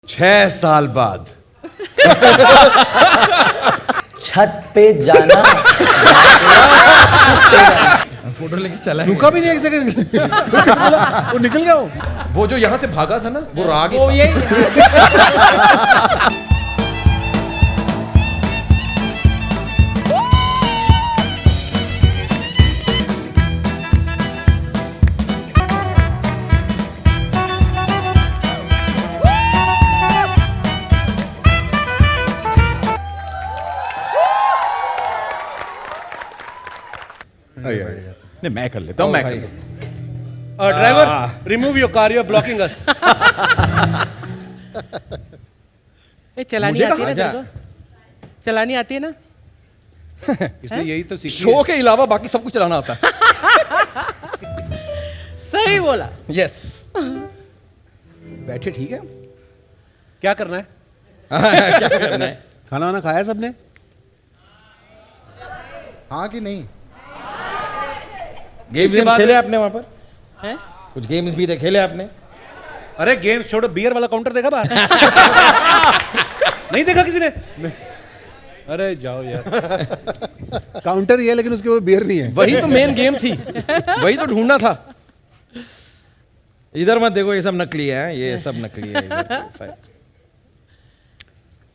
6 साल बाद छत पे जाना। फोटो लेके चला रुका भी नहीं एक सेकंड वो निकल गया वो जो यहाँ से भागा था ना वो राग ही वो था। ये नहीं मैं कर लेता हूँ मैं कर लेता हूँ। Driver remove your car, you are blocking us. ये चलानी मुझे आती है ना कहा तेरे को? चलानी आती है ना? इसने यही तो सीखी शो के अलावा बाकी सब कुछ चलाना आता है। सही बोला। यस बैठे ठीक है। क्या करना है? क्या करना है? खाना वाना खाया सबने? हाँ कि नहीं? गेम्स बाद- खेले आपने वहां पर? हैं? कुछ गेम्स भी थे खेले आपने? अरे गेम्स छोड़ो, बियर वाला काउंटर देखा बाहर? नहीं देखा किसी ने? अरे जाओ यार। काउंटर ही है लेकिन उसके ऊपर बियर नहीं है। वही तो मेन गेम थी, वही तो ढूंढना था। इधर मत देखो, ये सब नकली है, ये सब नकली है इधर।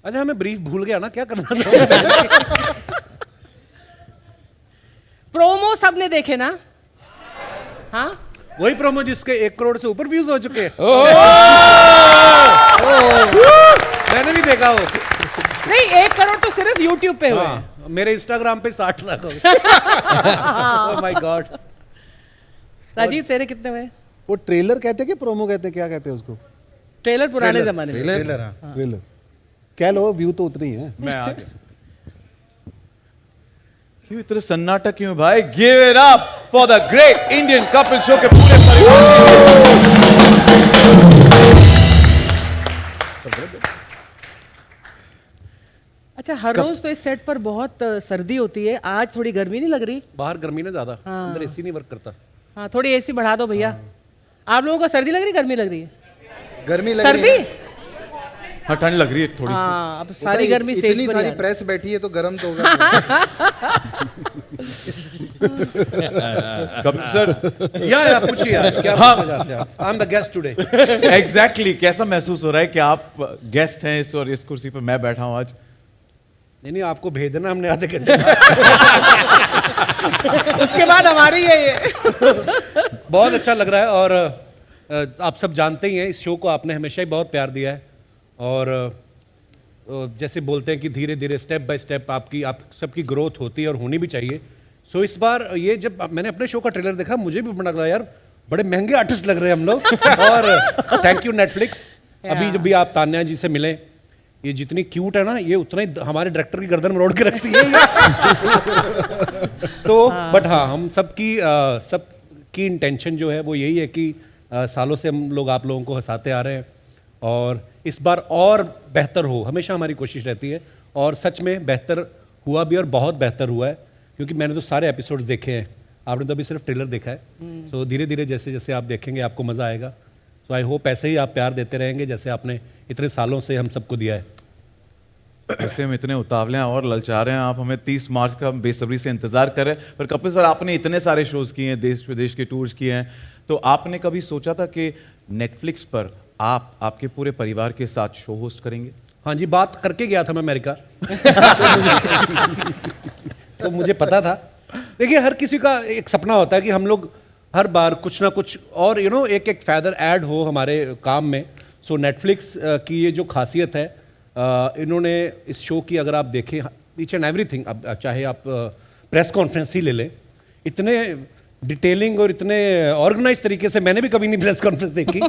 अच्छा हमें ब्रीफ भूल गया ना, क्या करना था? प्रोमो सबने देखे ना? हाँ वही प्रोमो जिसके 1 करोड़ से ऊपर व्यूज हो चुके हैं। मैंने भी देखा हो। नहीं, 1 करोड़ तो सिर्फ YouTube पे हुए। हाँ, मेरे इंस्टाग्राम पे 60 लाख हो गए। Oh my God. राजीव तेरे कितने हुए? वो ट्रेलर कहते हैं कि प्रोमो कहते हैं, क्या कहते हैं उसको? ट्रेलर पुराने जमाने में। ट्रेलर हाँ। ट्रेलर कह लो, व्यू तो उतनी है। मैं आ गया। क्यों इतने सन्नाटा क्यों भाई? Give it up for the great Indian couple show के पूरे अच्छा, हर रोज तो इस सेट पर बहुत सर्दी होती है, आज थोड़ी गर्मी नहीं लग रही? बाहर गर्मी ना ज्यादा, हाँ। अंदर एसी नहीं वर्क करता। हाँ, थोड़ी एसी बढ़ा दो भैया। आप लोगों को सर्दी लग रही, गर्मी लग रही है? गर्मी लग सर्दी? रही है। हाँ ठंड लग रही है थोड़ी सी। हाँ, अब होता सारी है, गर्मी स्टेज इतनी पर सारी ही आ रही। प्रेस बैठी है तो गर्म तो होगा। कब सर या पूछिए आज क्या पूछना चाहते हैं आप? I am the guest today. Exactly कैसा महसूस हो रहा है कि आप गेस्ट हैं इस और इस कुर्सी पर मैं बैठा हूं आज? नहीं आपको भेज देना हमने आधे घंटे। उसके बाद हमारी है ये। बहुत अच्छा लग रहा है और आप सब जानते ही हैं इस शो को आपने हमेशा ही बहुत प्यार दिया है और जैसे बोलते हैं कि धीरे धीरे स्टेप बाय स्टेप आप सबकी ग्रोथ होती है और होनी भी चाहिए। सो इस बार ये जब मैंने अपने शो का ट्रेलर देखा मुझे भी बड़ा लगा यार बड़े महंगे आर्टिस्ट लग रहे हैं हम लोग। और थैंक यू नेटफ्लिक्स। अभी जब भी आप तान्या जी से मिले, ये जितनी क्यूट है ना ये उतना ही हमारे डायरेक्टर की गर्दन मरोड़ के रखती है। तो बट हाँ हम सबकी इंटेंशन जो है वो यही है कि सालों से हम लोग आप लोगों को हंसाते आ रहे हैं और इस बार और बेहतर हो, हमेशा हमारी कोशिश रहती है और सच में बेहतर हुआ भी और बहुत बेहतर हुआ है क्योंकि मैंने तो सारे एपिसोड्स देखे हैं, आपने तो अभी सिर्फ ट्रेलर देखा है। सो धीरे धीरे जैसे जैसे आप देखेंगे आपको मज़ा आएगा। सो आई होप ऐसे ही आप प्यार देते रहेंगे जैसे आपने इतने सालों से हम सबको दिया है। वैसे हम इतने उतावले हैं और ललचा रहे हैं, आप हमें 30 मार्च का बेसब्री से इंतजार कर रहे हैं। पर कपिल सर आपने इतने सारे शोज किए हैं, देश विदेश के टूर्स किए हैं, तो आपने कभी सोचा था कि नेटफ्लिक्स पर आप आपके पूरे परिवार के साथ शो होस्ट करेंगे? हाँ जी, बात करके गया था मैं अमेरिका। तो मुझे पता था। देखिए हर किसी का एक सपना होता है कि हम लोग हर बार कुछ ना कुछ और एक एक फैदर ऐड हो हमारे काम में। सो नेटफ्लिक्स की ये जो खासियत है, इन्होंने इस शो की अगर आप देखें ईच एंड एवरीथिंग, अब चाहे आप प्रेस कॉन्फ्रेंस ही ले लें, इतने डिटेलिंग और इतने ऑर्गेनाइज तरीके से मैंने भी कभी नहीं प्रेस कॉन्फ्रेंस देखी।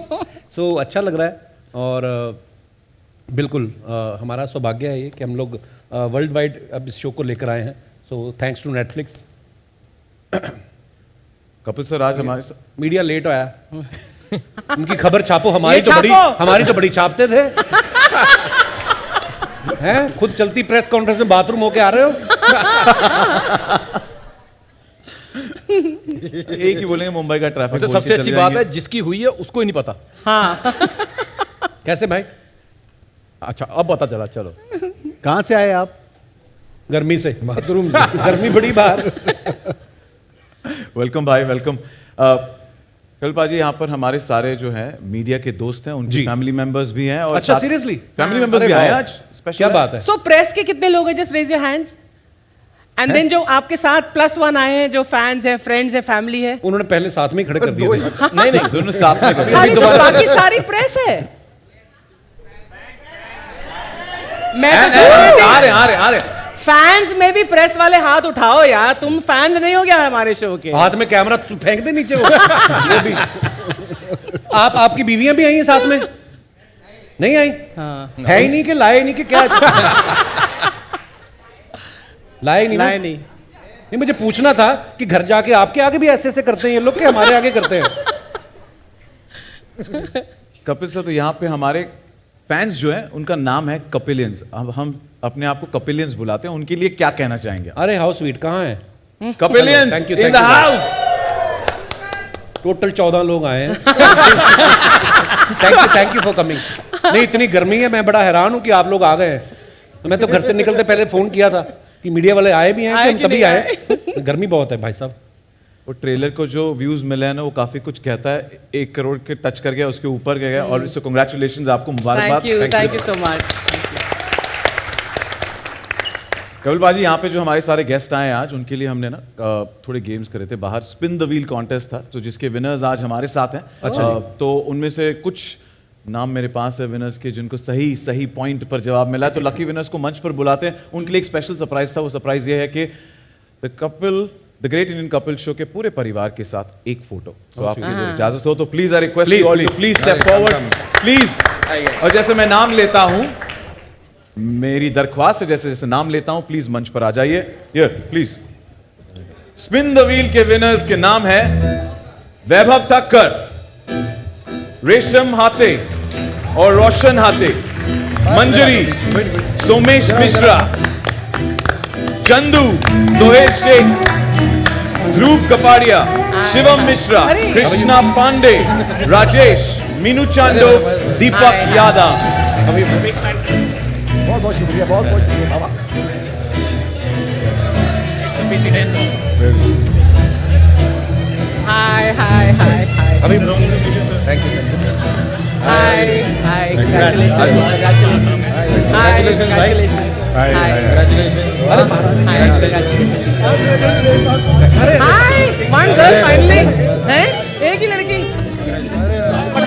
सो अच्छा लग रहा है और बिल्कुल हमारा सौभाग्य है ये कि हम लोग वर्ल्ड वाइड अब इस शो को लेकर आए हैं। So thanks to Netflix. Kapil sir आज हमारे मीडिया लेट आया। उनकी खबर छापो, हमारी ये तो छापो। बड़ी छापते थे। हैं खुद चलती प्रेस कॉन्फ्रेंस में बाथरूम होके आ रहे हो। एक ही बोलेंगे मुंबई का ट्रैफिक। तो सबसे अच्छी बात है जिसकी हुई है उसको ही नहीं पता। हाँ। कैसे भाई? अच्छा अब पता चला, चलो। कहाँ से आए आप? गर्मी से, बाथरूम से। गर्मी बड़ी बाहर। वेलकम भाई, वेलकम। कल्पा जी, यहाँ पर हमारे सारे जो हैं मीडिया के दोस्त हैं, उनकी जी। फैमिली मेंबर्स भी हैं। और अच्छा, seriously? फैमिली मेंबर्स अरे भी आए वाह। आज स्पेशल। क्या बात है। सो प्रेस के कितने लोग हैं? Just raise your hands. And then जो आपके साथ +1 आए हैं, जो फैंस हैं, फ्रेंड्स हैं, फैमिली है। उन्होंने पहले साथ में ही खड़े कर दिए थे। नहीं नहीं, दोनों साथ में कर खाली तो बाकी सारी प्रेस है। मैं तो सोच रही थी, आ रहे फैंस में भी प्रेस वाले हाथ उठाओ यार, तुम फैंस नहीं हो गया हमारे शो के? हाथ में कैमरा फेंक दे नीचे वो भी। आपकी बीवियां भी आई हैं साथ में? नहीं आई? हाँ। है ही नहीं कि लाए नहीं कि क्या? लाए नहीं ना? नहीं नहीं। नहीं, मुझे पूछना था कि घर जाके आपके आगे भी ऐसे ऐसे करते हैं ये लोग, कि हमारे आगे करते हैं? कपिल सर, तो यहाँ पे हमारे फैंस जो हैं उनका नाम है कपिलियंस। अब हम अपने आप को कपिलियंस बुलाते हैं, उनके लिए क्या कहना चाहेंगे? अरे हाउ स्वीट, कहाँ है? कपिलियंस Thank you, in thank the you. House. Total 14 लोग आए हैं। Thank you for coming. नहीं, इतनी गर्मी है, मैं बड़ा हैरान हूं कि आप लोग आ गए हैं। तो मैं तो घर से निकलते पहले फोन किया था कि मीडिया वाले आए भी हैं कि आए हम कि तभी नहीं आए। गर्मी बहुत है भाई साहब। वो ट्रेलर को जो व्यूज मिले हैं ना, वो काफी कुछ कहता है। 1 करोड़ के टच कर गया, उसके ऊपर गया। और इससे कांग्रेचुलेशंस, आपको मुबारकबाद। Thank you so much. Kapil बाजी, यहाँ पे जो हमारे सारे गेस्ट आए हैं आज, उनके लिए हमने ना थोड़े गेम्स करे थे बाहर। स्पिन द व्हील कॉन्टेस्ट था, तो जिसके विनर्स आज हमारे साथ हैं। अच्छा। तो उनमें से कुछ नाम मेरे पास है विनर्स के, जिनको सही पॉइंट पर जवाब मिला है। तो लकी विनर्स को मंच पर बुलाते हैं। उनके लिए एक स्पेशल सरप्राइज था। वो सरप्राइज ये है कि the great Indian Kapil show के पूरे परिवार के साथ एक फोटो। तो आपकी अगर इजाजत हो तो please I request you all to please step forward please. और जैसे मैं नाम लेता हूं, मेरी दरख्वास्त है, जैसे जैसे नाम लेता हूं, प्लीज मंच पर आ जाइए। Here please. Spin the wheel के विनर्स के नाम है वैभव ठक्कर, रेशम हाथे और रोशन हाथे, मंजरी, सोमेश मिश्रा, चंदू, सोहेल शेख, ध्रुव कपाड़िया, शिवम मिश्रा, कृष्णा पांडे, राजेश, मीनू चांडो, दीपक यादव। बहुत बहुत शुक्रिया, बहुत बहुत शुक्रिया बाबा। हाय अभी thank you. Hi congratulation. Hi hi hi one girl finally है, एक ही लड़की। और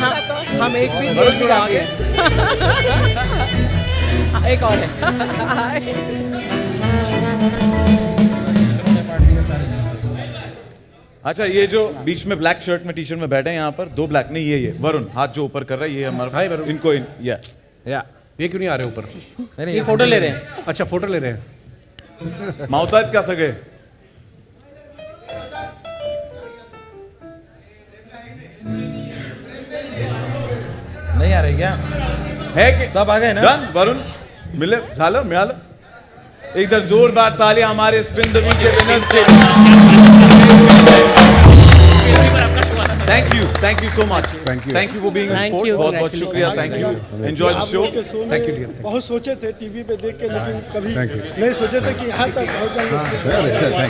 हम एक भी आगे। एक और है। अच्छा, ये जो बीच में ब्लैक शर्ट में टी शर्ट में बैठे हैं यहाँ पर, 2 ब्लैक नहीं, ये वरुण हाथ जो ऊपर कर रहा है, ये हमारा हाय वरुण। इनको या ये क्यों नहीं आ रहे ऊपर? ये फोटो ले रहे हैं। अच्छा, फोटो ले रहे हैं। माउताद क्या सके। नहीं आ रही क्या? है कि सब आ गए ना? डन वरुण, मिले झालो मियालो। एक बार जोरदार तालियां हमारे स्पिन द व्हील के विनर्स के। Thank you so much. Thank you. Thank you for being Thank sport. you, बहुत बहुत शुक्रिया। Thank you. Enjoy the show. Thank you dear. बहुत सोचे थे टीवी पे देख के, लेकिन कभी Thank you. नहीं सोचे थे कि यहाँ तक पहुँच जाएंगे।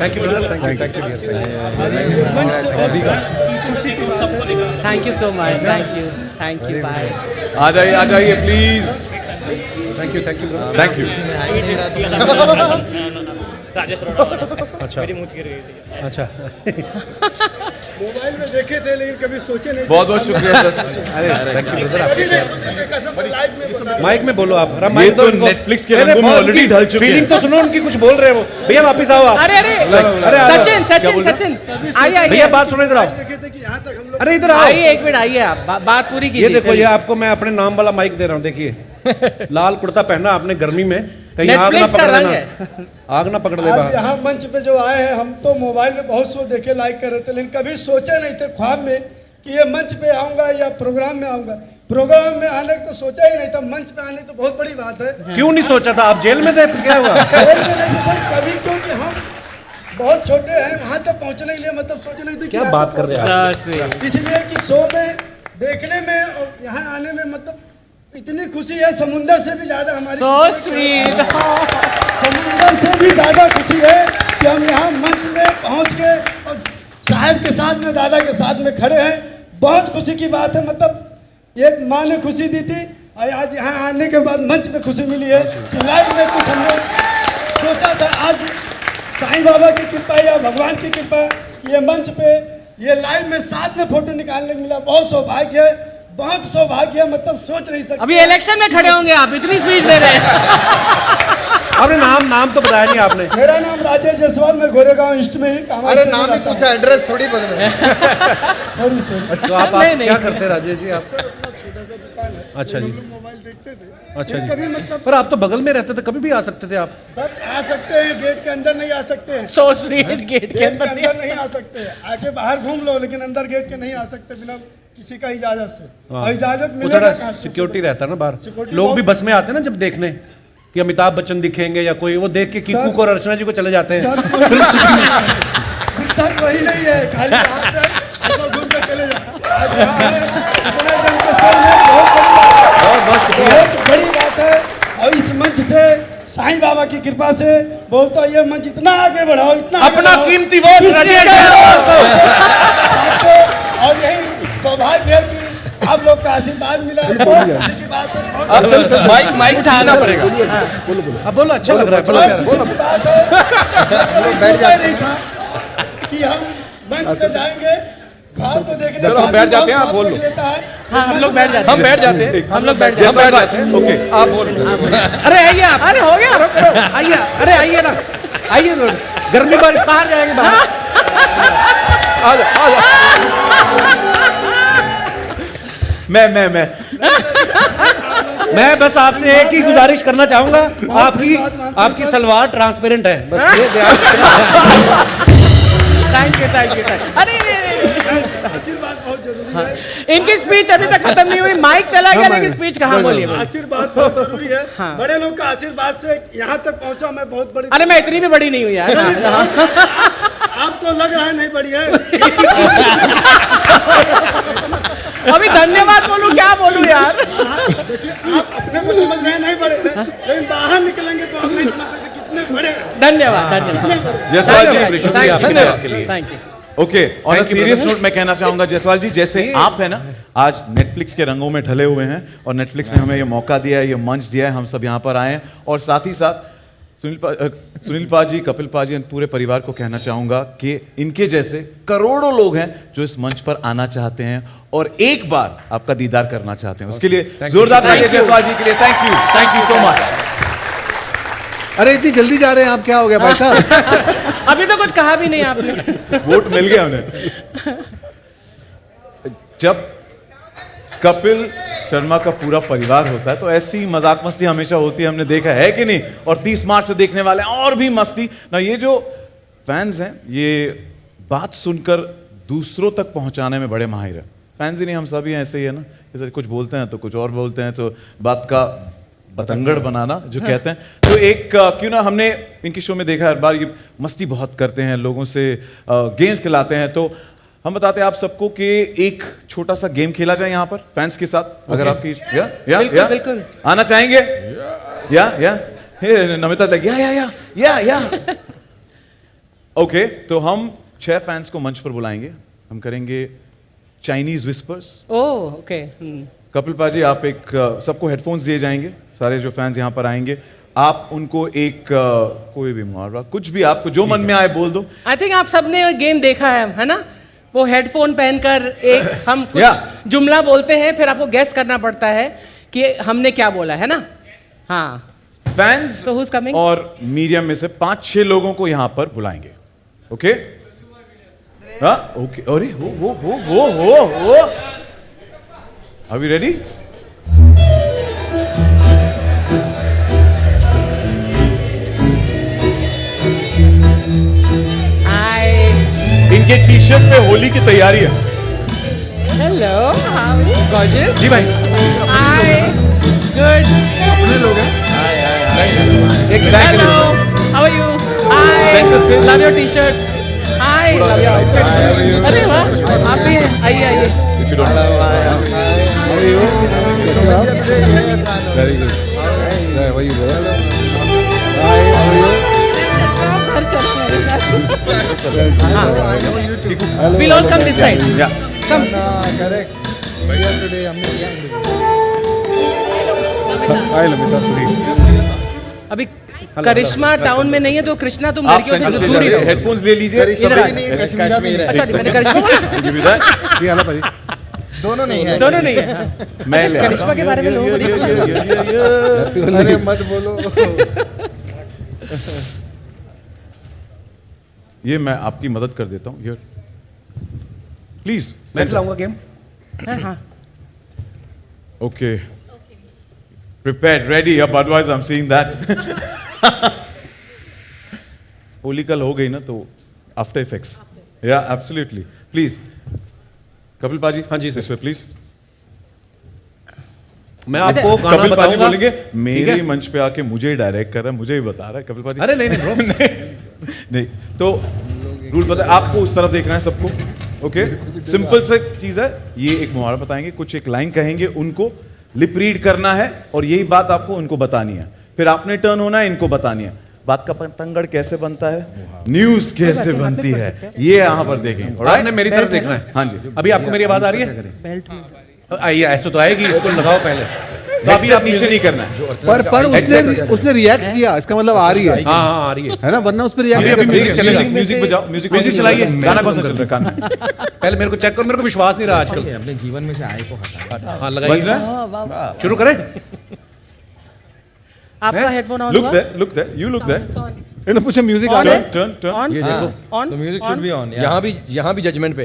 Thank you brother, thank you dear. मंच से और खुशी की बात है। Thank you so much. Thank you bye. आ जाइए please. Thank you brother. Thank you. अच्छा अच्छा। मोबाइल में देखे थे लेकिन कभी सोचे नहीं थे। बहुत बहुत शुक्रिया सर। कभी नहीं सोचे थे, कसम से लाइव में बता। माइक में बोलो आप। ये तो Netflix के रंगों में already ढल चुके हैं। फीलिंग तो सुनो उनकी, कुछ बोल रहे हैं वो। भैया वापस आओ आप। अरे अरे सचिन आइए भैया बात सुनो, इधर आओ। देखे थे कि यहाँ तक हम लोग अरे इधर आओ। आइए, एक मिनट आइए आप, बात पूरी ये कीजिए। देखो, ये आपको मैं अपने नाम वाला माइक दे रहा हूँ। देखिए, लाल कुर्ता पहना आपने गर्मी में, कहीं आग ना Netflix का पकड़ रंग देना, है। आग ना पकड़ दे आज बाहर। यहाँ मंच पे जो आए हैं, हम तो मोबाइल में बहुत शो देखे, लाइक कर रहे थे, लेकिन कभी सोचे नहीं थे ख्वाब में कि ये मंच पे आऊंगा या प्रोग्राम में आऊंगा। प्रोग्राम में आने को तो सोचा ही नहीं था, मंच पे आने तो बहुत बड़ी बात है। क्यों नहीं सोचा था? आप जेल में थे, क्या हुआ? जेल में नहीं थे सर, कभी, क्योंकि हम बहुत छोटे हैं, वहाँ तक पहुँचने के लिए मतलब सोचे नहीं थे कि क्या यहाँ बात तक कर रहे हैं आप? इसलिए कि शो में देखने में और यहाँ आने में मतलब इतनी खुशी है समुंदर से भी ज्यादा हमारी सो स्वीट। समुंदर से भी ज्यादा खुशी है कि हम यहाँ मंच में पहुँच के और साहब के साथ में, दादा के साथ में खड़े हैं। बहुत खुशी की बात है। मतलब एक माँ ने खुशी दी थी और आज यहाँ आने के बाद मंच पे खुशी मिली है कि लाइव में कुछ हमने सोचा था। आज साईं बाबा की कृपा या भगवान की कृपा, ये मंच पे ये लाइव में साथ में फोटो निकालने को मिला। बहुत सौभाग्य है, बहुत सौभाग्य है। मतलब सोच नहीं सकते। अभी इलेक्शन में खड़े होंगे आप, इतनी स्पीच दे रहे हैं। आपने नाम तो बताया नहीं आपने। मेरा नाम राजेश जायसवाल, मैं गोरेगांव ईस्ट में ही अरे नाम ही पूछा, एड्रेस थोड़ी बदले। Sorry sorry. तो आप नहीं, क्या करते हैं राजेश जी आप? छोटा सा दुकान है। अच्छा जी। हम लोग मोबाइल देखते थे। अच्छा जी। कभी मतलब पर आप तो बगल में रहते थे, कभी भी आ सकते थे आप। सर आ सकते हैं, गेट के अंदर नहीं आ सकते हैं। So sweet. गेट के गेट के अंदर अंदर नहीं आ सकते। आके बाहर घूम लो, लेकिन अंदर गेट के नहीं आ सकते बिना किसी का इजाजत से। और इजाजत वो मिलेगा कहाँ थोड़ा से? सिक्योरिटी रहता है ना बाहर। सिक्योरिटी लोग भी बहुत- बस में आते हैं ना जब देखने कि अमिताभ बच्चन दिखेंगे या कोई, वो देख के कीकू सर- को और अर्चना जी को चले जाते हैं। सर दिखता वही नहीं है, खाली हाथ से ऐसा घूम के चले जाओ। आज यहाँ है, इतने जन के सामने बहुत बड़ी बात है। और इस मंच से साईं बाबा की कृपा से बहुत ये मंच इतना आगे बढ़ाओ, इतना आगे अपना बढ़ाओ। कीमती वोट राजेश आपको और यही सौभाग्य है कि आप लोग का आशीर्वाद मिला। बहुत खुशी की बात है। बहुत माइक छीनना पड़ेगा। अब बोलो, अच्छा लग रहा है। बहुत खुशी की बात है। कभी सोचा नहीं था कि हम मंच पे जाएंगे। ख्वाब तो देखने चलो, हम बैठ जाते हैं, आप बोल लो। हाँ, हम लोग बैठ जाते हैं। हम बैठ जाते हैं। हम लोग बैठ हम बैठ जाते जाते हैं। ओके, आप बोल। अरे आइए आप, अरे हो गया। आइए, अरे आइए ना, आइए थोड़ा। गर्मी बार बाहर जाएंगे बाहर। आ जा, आ जा। मैं बस आपसे एक ही गुजारिश करना चाहूंगा, आपकी सलवार ट्रांसपेरेंट है, बस ये ध्यान थैंक यू थैंक यू। अरे आशीर्वाद बहुत जरूरी है। इनकी स्पीच अभी तक खत्म नहीं हुई, माइक चला गया लेकिन स्पीच कहाँ बोलिए। आशीर्वाद बहुत जरूरी है। बड़े लोग का आशीर्वाद से यहाँ तक पहुँचा मैं, बहुत बड़ी। अरे मैं इतनी भी बड़ी नहीं हुई यार। आप तो लग रहा है नहीं बड़ी है। अभी धन्यवाद बोलूं, क्या बोलूं यार। देखिए आप अपने को समझ रहे हैं नहीं बड़े हैं, लेकिन बाहर निकलेंगे तो आप नहीं समझ सकते कितने बड़े हैं। धन्यवाद धन्यवाद। जयसवाल जी, शुक्रिया आपकी मदद के लिए। Thank you. Okay, on a serious note मैं कहना चाहूंगा जयसवाल जी, जैसे आप है ना आज नेटफ्लिक्स के रंगों में ढले हुए हैं और नेटफ्लिक्स ने हमें ये मौका दिया है, ये मंच दिया है, हम सब यहाँ पर आए हैं। और साथ ही साथ सुनील पाजी, कपिल पाजी, पूरे परिवार को कहना चाहूंगा कि इनके जैसे करोड़ों लोग हैं जो इस मंच पर आना चाहते हैं और एक बार आपका दीदार करना चाहते हैं। उसके लिए जोरदार तालियां जयसवाल जी के लिए। Thank you so much. अरे इतनी जल्दी जा रहे हैं आप, क्या हो गया भाई साहब? अभी तो कुछ कहा भी नहीं आपने। वोट मिल गया उन्हें। जब कपिल शर्मा का पूरा परिवार होता है तो ऐसी मजाक मस्ती हमेशा होती है, हमने देखा है कि नहीं। और 30 मार्च से देखने वाले हैं और भी मस्ती ना। ये जो फैंस हैं ये बात सुनकर दूसरों तक पहुंचाने में बड़े माहिर हैं। फैंस ही नहीं, हम सभी ऐसे ही है ना, जैसे कुछ बोलते हैं तो कुछ और बोलते हैं, तो बात का बतंगड़ बनाना जो कहते हैं। तो एक क्यों ना, हमने इनके शो में देखा हर बार ये मस्ती बहुत करते हैं, लोगों से गेम्स खिलाते हैं। तो हम बताते हैं आप सबको कि एक छोटा सा गेम खेला जाए यहाँ पर फैंस के साथ। अगर आपकी या बिल्कुल। आना चाहेंगे या नमिता तक या ओके, तो हम 6 फैंस को मंच पर बुलाएंगे। हम करेंगे Chinese whispers. Oh okay. Kapil पाजी, आप एक सबको हेडफोन्स दिए जाएंगे, सारे जो फैंस यहाँ पर आएंगे आप उनको एक कोई भी मुहावरा, कुछ भी आपको जो मन में आए बोल दो। आई थिंक आप सबने गेम देखा है ना, वो हेडफोन पहनकर एक हम कुछ जुमला बोलते हैं, फिर आपको गेस करना पड़ता है कि हमने क्या बोला है ना। हाँ, फैंस So who's coming? और मीडियम में से 5-6 लोगों को यहाँ पर बुलाएंगे। ओके हाँ ओके। अरे हो Are we ready? इनके टी शर्ट पे होली की तैयारी है। Hello, how gorgeous. जी भाई, हाय, गुड। अपने लोग हैं। एक hello, how are you? Hi, Center stage. Love your T shirt. Hi, love your outfit. अरे वाह, आप भी हैं, आइए आइए। If you don't कैसे हो आप? वेरी गुड, वही बोला। Hi, how are you? We'll all come this side. Come. Correct India Today हमने किया हाय लमिता सुनील। अभी करिश्मा टाउन में नहीं है तो कृष्णा तुम आप लड़कियों से सेंटर दूर ही रहो। हेडफोन्स ले लीजिए इधर आ। कश्मीर है अच्छा मैंने करिश्मा बोला? Give me that. ये आला भाई। दोनों नहीं है दोनों नहीं है। हाँ। मैं ले करिश्मा के बारे में लोगों को नहीं पता। अरे मत बोलो ये मैं आपकी मदद कर देता हूँ हियर प्लीज मैं खिलाऊंगा गेम। हाँ ओके prepared ready अब otherwise I'm seeing that Holi कल हो गई ना तो आफ्टर इफेक्ट्स या एब्सोल्युटली प्लीज कपिल पाजी हाँ जी, सर। इस पे प्लीज मैं आपको गाना कपिल पाजी बताऊंगा। बोलेंगे ठीक मेरे है? मंच पे आके मुझे डायरेक्ट कर रहा है मुझे ही बता रहा है कपिल पाजी अरे नहीं नहीं ब्रो। नहीं तो रूल पता है आपको उस तरफ देखना है सबको ओके सिंपल सा चीज है ये एक मुहावरा बताएंगे कुछ एक लाइन कहेंगे उनको लिप रीड करना है और यही बात आपको उनको बतानी है फिर आपने टर्न होना है इनको बतानी है बात का पतंगड़ कैसे बनता है न्यूज कैसे बनती है ये यहाँ पर देखेंगे alright? आपने मेरी तरफ देखना है। हाँ जी अभी आपको मेरी आवाज आ रही है? आइए, ऐसे तो आएगी, इसको लगाओ पहले। तो अभी आप नीचे नहीं करना है पर उसने रिएक्ट किया, इसका मतलब आ रही है। हाँ हाँ आ रही है। है ना, वरना उस पर अभी रिएक्ट म्यूजिक चलेगा। म्यूजिक बजाओ म्यूजिक चलाइए। गाना कौन सा चल रहा है कान में पहले मेरे को चेक करो, मेरे को विश्वास नहीं रहा आजकल। अपने जीवन में से आय को हटा हाँ बज लगाइए, रहा है शुरू करें। आपका हेडफोन ऑन लुक हुआ? There look there you look there इन्होंने पूछा म्यूजिक आ ऑन रहा है? है। टर्न टर्न ऑन ये देखो ऑन तो म्यूजिक शुड बी ऑन यहाँ भी जजमेंट पे।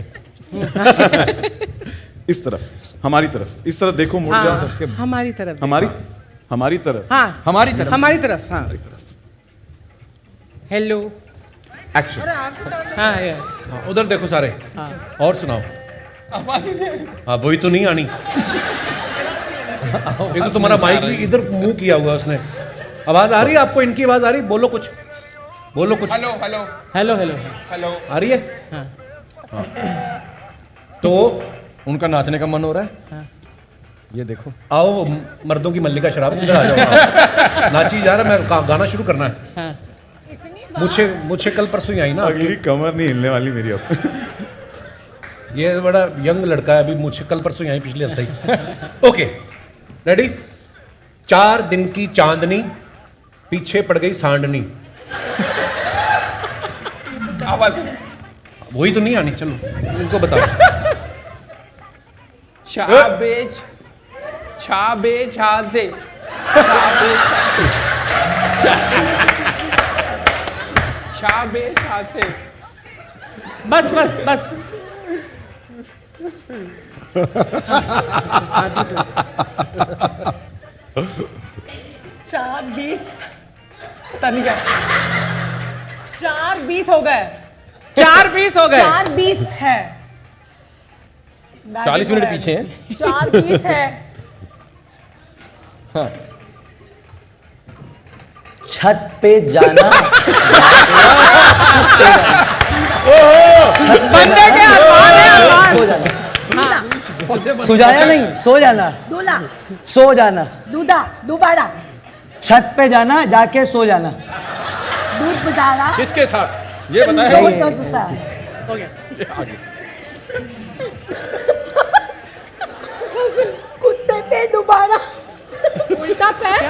इस तरफ हमारी तरफ इस तरफ देखो मुड़ जाओ हाँ सबके हमारी तरफ हमारी तरफ हाँ हमारी तरफ हमारी तरफ हाँ हेलो एक्शन हाँ ये हाँ, उधर देखो सारे। और सुनाओ। हाँ वही तो नहीं आनी। एक तो तुम्हारा माइक भी इधर मुंह किया हुआ है उसने। आवाज आ रही है आपको? इनकी आवाज आ रही? बोलो कुछ, बोलो कुछ। हेलो हेलो आ रही है? हाँ। तो उनका नाचने का मन हो रहा है। ये देखो आओ मर्दों की मल्लिका शराब, इधर आ जाओ। नाची जा रहा, मैं गाना शुरू करना है। हाँ मुझे कल परसों ही आई ना। अगली कमर नहीं हिलने वाली मेरी अब ये बड़ा यंग लड़का है, अभी मुझे कल परसों ही आई, पिछले हफ्ते ही। Okay ready. 4 दिन की चांदनी, पीछे पड़ गई सांडनी। वही तो नहीं आनी, चलो इनको बताओ। बस बस बस चार 20 तनिका 4:20 हो गए 4:20 हो गए 4:20 है 40 मिनट पीछे हैं। 4:20 है छत पे जाना बंदे के अरमान है अरमान सो जाना, दूधा सुझाया नहीं, सो जाना, दूल्हा सो जाना, दूधा दोबारा छत पे जाना, जाके सो जाना। दूध बुझाना किसके साथ ये बताएं। दूध सा हो गया कुत्ते पे दोबारा उल्टा पैर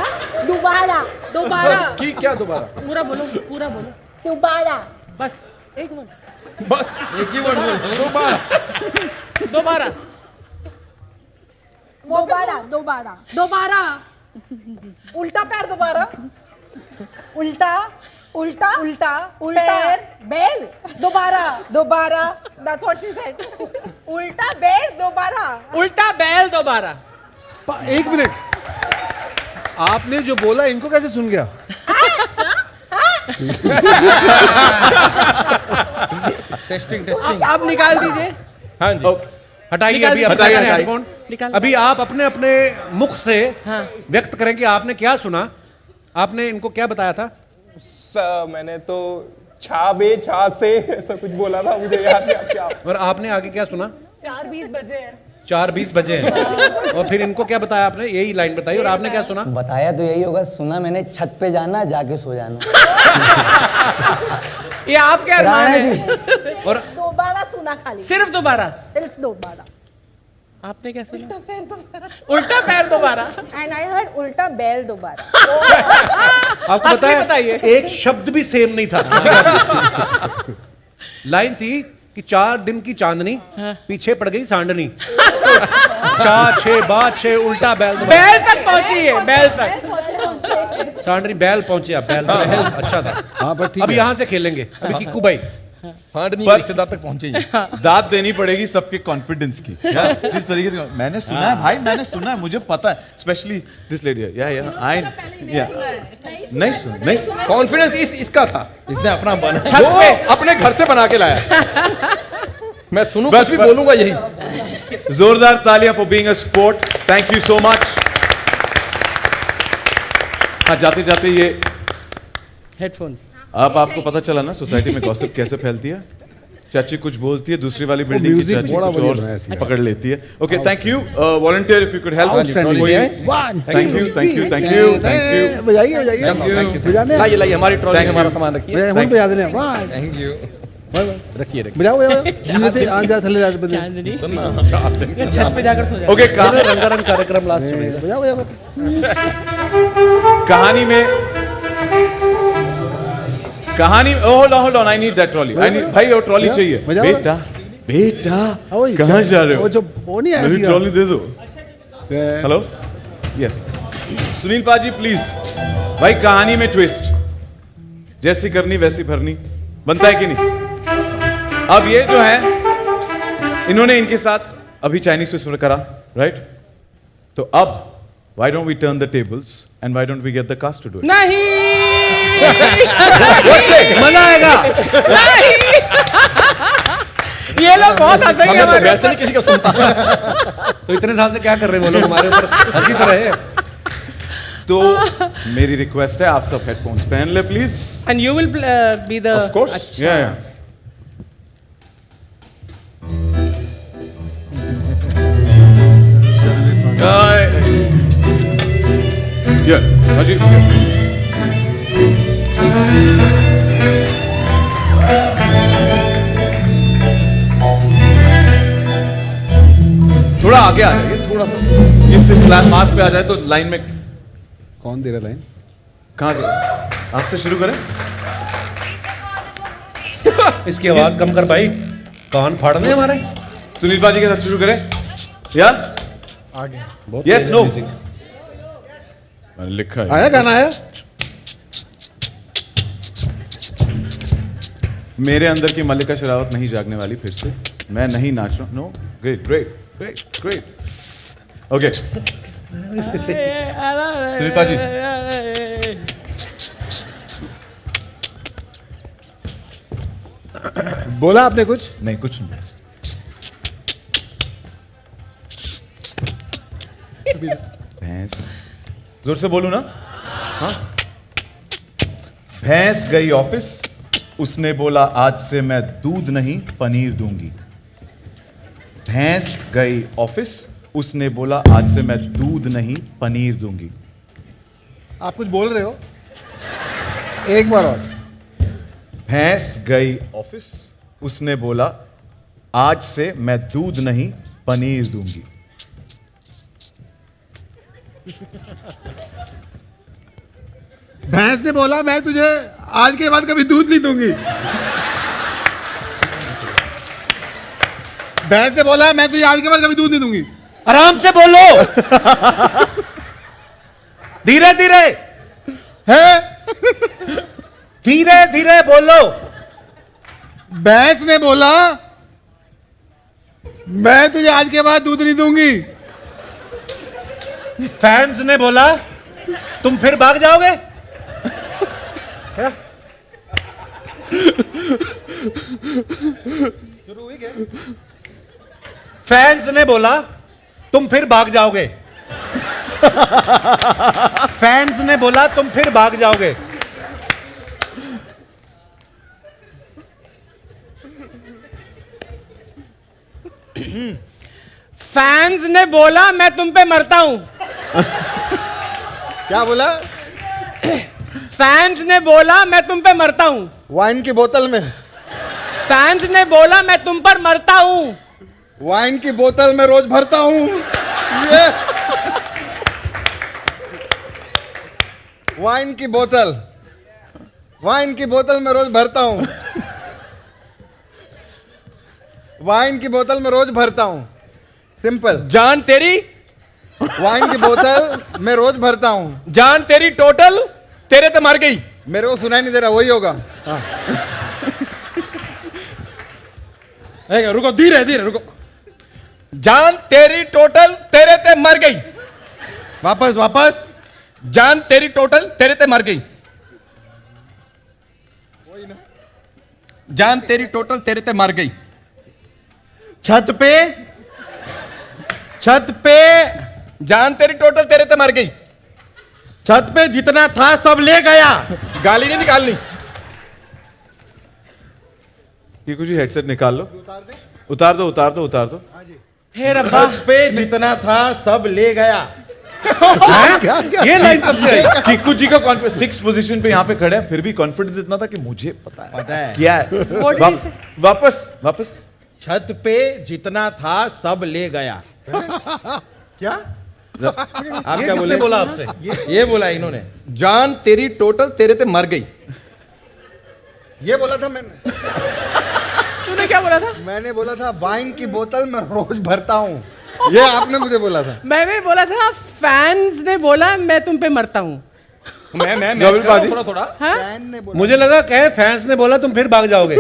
दोबारा दोबारा की क्या दोबारा पूरा बोलो दोबारा बस एक मिनट बस एक ही वर्ड बोल दोबारा दोबारा दोबारा दोबारा दोबारा उल्टा पैर दोबारा उल्टा उल्टा उल्टा उल्टा बेल दोबारा दोबारा दैट्स व्हाट शी सेड उल्टा बेल दोबारा उल्टा बैल दोबारा 1 मिनट, आपने जो बोला इनको कैसे सुन गया? टेस्टिंग आप निकाल दीजिए हाँ जी हटाइए, निकाल अभी दीजिए। हटाइए निकाल। हेडफोन। निकाल। अभी आप अपने अपने मुख से हाँ। व्यक्त करें कि आपने क्या सुना। आपने इनको क्या बताया था? मैंने तो छा बे छा से ऐसा कुछ बोला था, मुझे याद नहीं क्या। और आपने आगे क्या सुना? 4:20 बजे हैं 4:20 बजे हैं और फिर इनको क्या बताया आपने? यही लाइन बताई और आपने क्या सुना? बताया तो यही होगा, सुना मैंने छत पे जाना जाके सो जाना। ये आप क्या अरमान राणा है? जी और दोबारा सुना खाली, सिर्फ दोबारा सिर्फ दोबारा। आपने क्या सुना? उल्टा पैर दोबारा। उल्टा पैर दोबारा। एंड आई हर्ड उल्टा बैल दोबारा। आपको असली पता है बताइए। एक शब्द भी सेम नहीं था किसी का। लाइन थी कि 4 दिन की चांदनी पीछे पड़ गई सांडनी। 4 6 बात 6 उल्टा बैल दोबारा। बैल तक पहुंची है, बैल तक। सांडनी बैल पहुंचे आप, बैल अच्छा था। हाँ पर ठीक अब है। यहाँ से खेलेंगे अभी किक्कू भाई। सांडनी पर- रिश्तेदार तक पहुंचे ही। दाद देनी पड़ेगी सबके कॉन्फिडेंस की यार, जिस तरीके से मैंने सुना है भाई, मैंने सुना है, मुझे पता है, स्पेशली दिस लेडी या आई नहीं सुन कॉन्फिडेंस इसका था, इसने अपना बना छत वो पे। अपने घर से बना के लाया। मैं सुनूं कुछ भी बोलूंगा यही। जोरदार तालियां for being a sport, thank you so much. हाँ, जाते जाते ये हेडफोन्स। अब आपको पता चला ना सोसाइटी में गॉसिप कैसे फैलती है। चाची कुछ बोलती है, दूसरी वाली बिल्डिंग की म्यूजिक चाची बड़ा कुछ बढ़िया और बनाया इसने। पकड़ लेती है। Okay, thank you volunteer, if you could help. Outstanding. Thank you thank you thank you. बजाइए बजाइए बजाने लाइए लाइए, हमारी ट्रॉली Thank you. हमारा सामान रखिए। बजाइए हम बजा देने वाह थैंक यू। रखिए रखिए। बजाओ बजाओ जीते आ जा थले जा बजाओ चांदनी छत पे जाकर सो जाए। ओके, रंगारंग कार्यक्रम लास्ट में। बजाओ बजाओ कहानी hold on, I need that trolley, I need भाई, वो ट्रॉली चाहिए। बजाओ। बेटा बेटा वही, कहाँ जा रहे हो? वो जो वो नहीं मेरी ऐसी ट्रॉली दे दो। हेलो, यस सुनील पाजी प्लीज। भाई कहानी में ट्विस्ट, जैसी करनी वैसी भरनी, बनता है कि नहीं? अब ये जो है, इन्होंने इनके साथ अभी चाइनीज फिश करा, राइट? तो अब why don't we turn the tables and why don't we get the cast to do it? नहीं मजा आएगा। ये लोग बहुत हंसेंगे हमें तो हमारे वैसे नहीं किसी का सुनता। तो इतने साल से क्या कर रहे हैं वो लोग हमारे ऊपर हंसी तो रहे। तो मेरी रिक्वेस्ट है, आप सब हेडफोन्स पहन ले please. And you will be the of course, या अजीत थोड़ा आगे आ जाइए, थोड़ा सा इस मार्क पे आ जाए तो लाइन में। कौन दे रहा लाइन? कहां से? आपसे शुरू करें। इसकी आवाज कम कर भाई, कान फाड़ दे हमारे। सुनील बाजी के साथ शुरू करें या आगे यस नो? मैंने लिखा है। आया गाना आया? मेरे अंदर की मल्लिका शेरावत नहीं जागने वाली फिर से, मैं नहीं नाच रहा। No, great great great great. Okay Sunil paaji, बोला आपने कुछ? नहीं कुछ नहीं। भैंस, जोर से बोलू ना? हाँ। भैंस गई ऑफिस, उसने बोला आज से मैं दूध नहीं पनीर दूंगी। भैंस गई ऑफिस, उसने बोला आज से मैं दूध नहीं पनीर दूंगी। आप कुछ बोल रहे हो? एक बार और। भैंस गई ऑफिस, उसने बोला आज से मैं दूध नहीं पनीर दूंगी। भैंस ने बोला मैं तुझे आज के बाद कभी दूध नहीं दूंगी। भैंस ने बोला मैं तुझे आज के बाद कभी दूध नहीं दूंगी। आराम से बोलो, धीरे धीरे है? धीरे धीरे बोलो। भैंस ने बोला मैं तुझे आज के बाद दूध नहीं दूंगी। फैंस ने बोला तुम फिर भाग जाओगे। फैंस ने बोला तुम फिर भाग जाओगे। फैंस ने बोला तुम फिर भाग जाओगे। फैंस ने बोला मैं तुम पे मरता हूं। क्या बोला? फैंस ने बोला मैं तुम पे मरता हूं। वाइन की बोतल में, फैंस ने बोला मैं तुम पर मरता हूं। वाइन की बोतल में रोज भरता हूं। ये वाइन की बोतल, वाइन की बोतल में रोज भरता हूं। वाइन की बोतल में रोज भरता हूं। सिंपल। जान तेरी, वाइन की बोतल में रोज भरता हूं। जान तेरी टोटल तेरे ते मर गई। मेरे को सुनाई नहीं दे रहा, वही होगा। रुको, धीरे धीरे रुको। जान तेरी टोटल तेरे ते मर गई। वापस वापस। जान तेरी टोटल तेरे ते मर गई। जान तेरी टोटल तेरे ते मर गई। छत पे, छत पे जान तेरी टोटल तेरे ते मर गई। छत पे जितना था सब ले गया। गाली नहीं निकालनी। ये कुछ हेडसेट निकाल लो, उतार दो उतार दो उतार दो। हे रब्बा, छत पे जितना था सब ले गया। ये लाइन कब से आई? कीकू जी का कॉन्फिडेंस 6 पोजीशन पे यहाँ पे खड़े हैं, फिर भी कॉन्फिडेंस इतना था कि मुझे पता है क्या है। What did he say? वापस वापस। छत पे जितना था सब ले गया। क्या? आप क्या बोले? बोला आपसे? ये बोला इन्होंने। जान तेरी टोटल तेरे ते मर गई। ये बोला था मैंने। तूने क्या बोला था? मैंने बोला था वाइन की बोतल में रोज भरता हूं। ये आपने मुझे बोला था। मैंने बोला था फैंस ने बोला मैं तुम पे मरता हूं। मैं थोड़ा थोड़ा। हाँ? फैन ने बोला। मुझे लगा कहे फैंस ने बोला तुम फिर भाग जाओगे।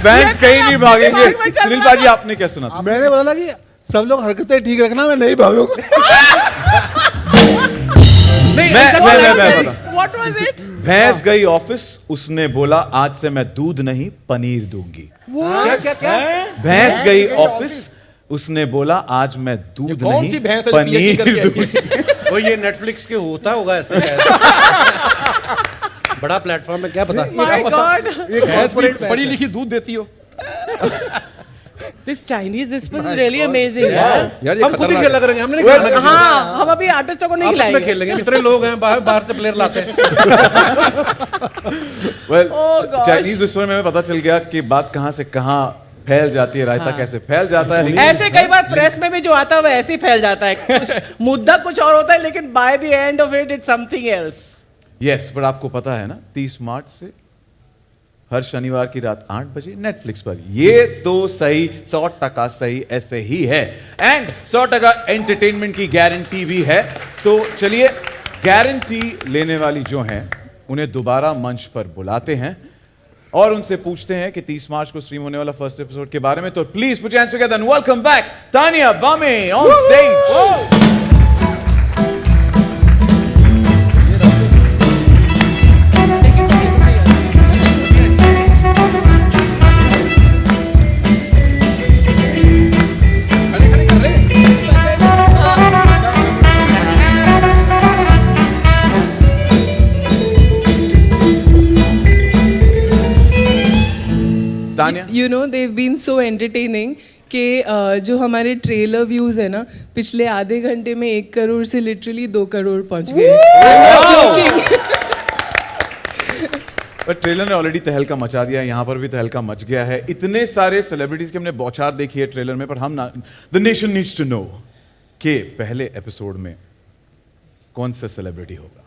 फैंस कहीं नहीं भागेंगे। सुनील बाजी आपने क्या सुना था? मैंने बोला था कि सब लोग हरकतें ठीक रखना, मैं नहीं भागूंगा। मैं What was it? भैंस गई ऑफिस, उसने बोला आज से मैं दूध नहीं पनीर दूंगी। क्या क्या क्या? भैंस गई ऑफिस, उसने बोला आज मैं दूध कौन नहीं सी भैंस है जो PhD पनीर करके आई? दूंगी। वो ये नेटफ्लिक्स के होता होगा ऐसा शायद। बड़ा प्लेटफॉर्म है, क्या पता। My God. पढ़ी लिखी दूध देती हो। This Chinese whisper is really amazing. यार। हम खुद ही खेल लग रहे हैं, हमने नहीं खेलना। हाँ, हम अभी आर्टिस्टों को नहीं आपस में खिलाएंगे। खेल लेंगे, इतने लोग हैं, बाहर बाहर से प्लेयर लाते हैं। Well Oh gosh. Chinese whisper में हमें पता चल गया कि बात कहां से कहां फैल जाती है, रायता कैसे फैल जाता है। लेकिन ऐसे कई बार प्रेस में भी जो आता है वो ऐसे ही फैल जाता है। मुद्दा कुछ और होता है लेकिन by the end of it it's something else. Yes, पर आपको पता है ना 30 मार्च से हर शनिवार की रात 8 बजे नेटफ्लिक्स पर। ये तो सही, 100% सही ऐसे ही है, एंड 100% एंटरटेनमेंट की गारंटी भी है। तो चलिए गारंटी लेने वाली जो हैं उन्हें दोबारा मंच पर बुलाते हैं और उनसे पूछते हैं कि 30 मार्च को स्ट्रीम होने वाला फर्स्ट एपिसोड के बारे में। तो please put your hands together and welcome back Taniya Bame on stage. You know they've been so entertaining कि जो हमारे ट्रेलर व्यूज है ना, पिछले आधे घंटे में 1 करोड़ से लिटरली 2 करोड़ पहुंच गए। I'm not joking. पर ट्रेलर ने ऑलरेडी तहलका मचा दिया है, यहाँ पर भी तहलका मच गया है। इतने सारे सेलिब्रिटीज की हमने बौछार देखी है ट्रेलर में, पर हम the nation needs to know कि पहले एपिसोड में कौन सा सेलिब्रिटी होगा।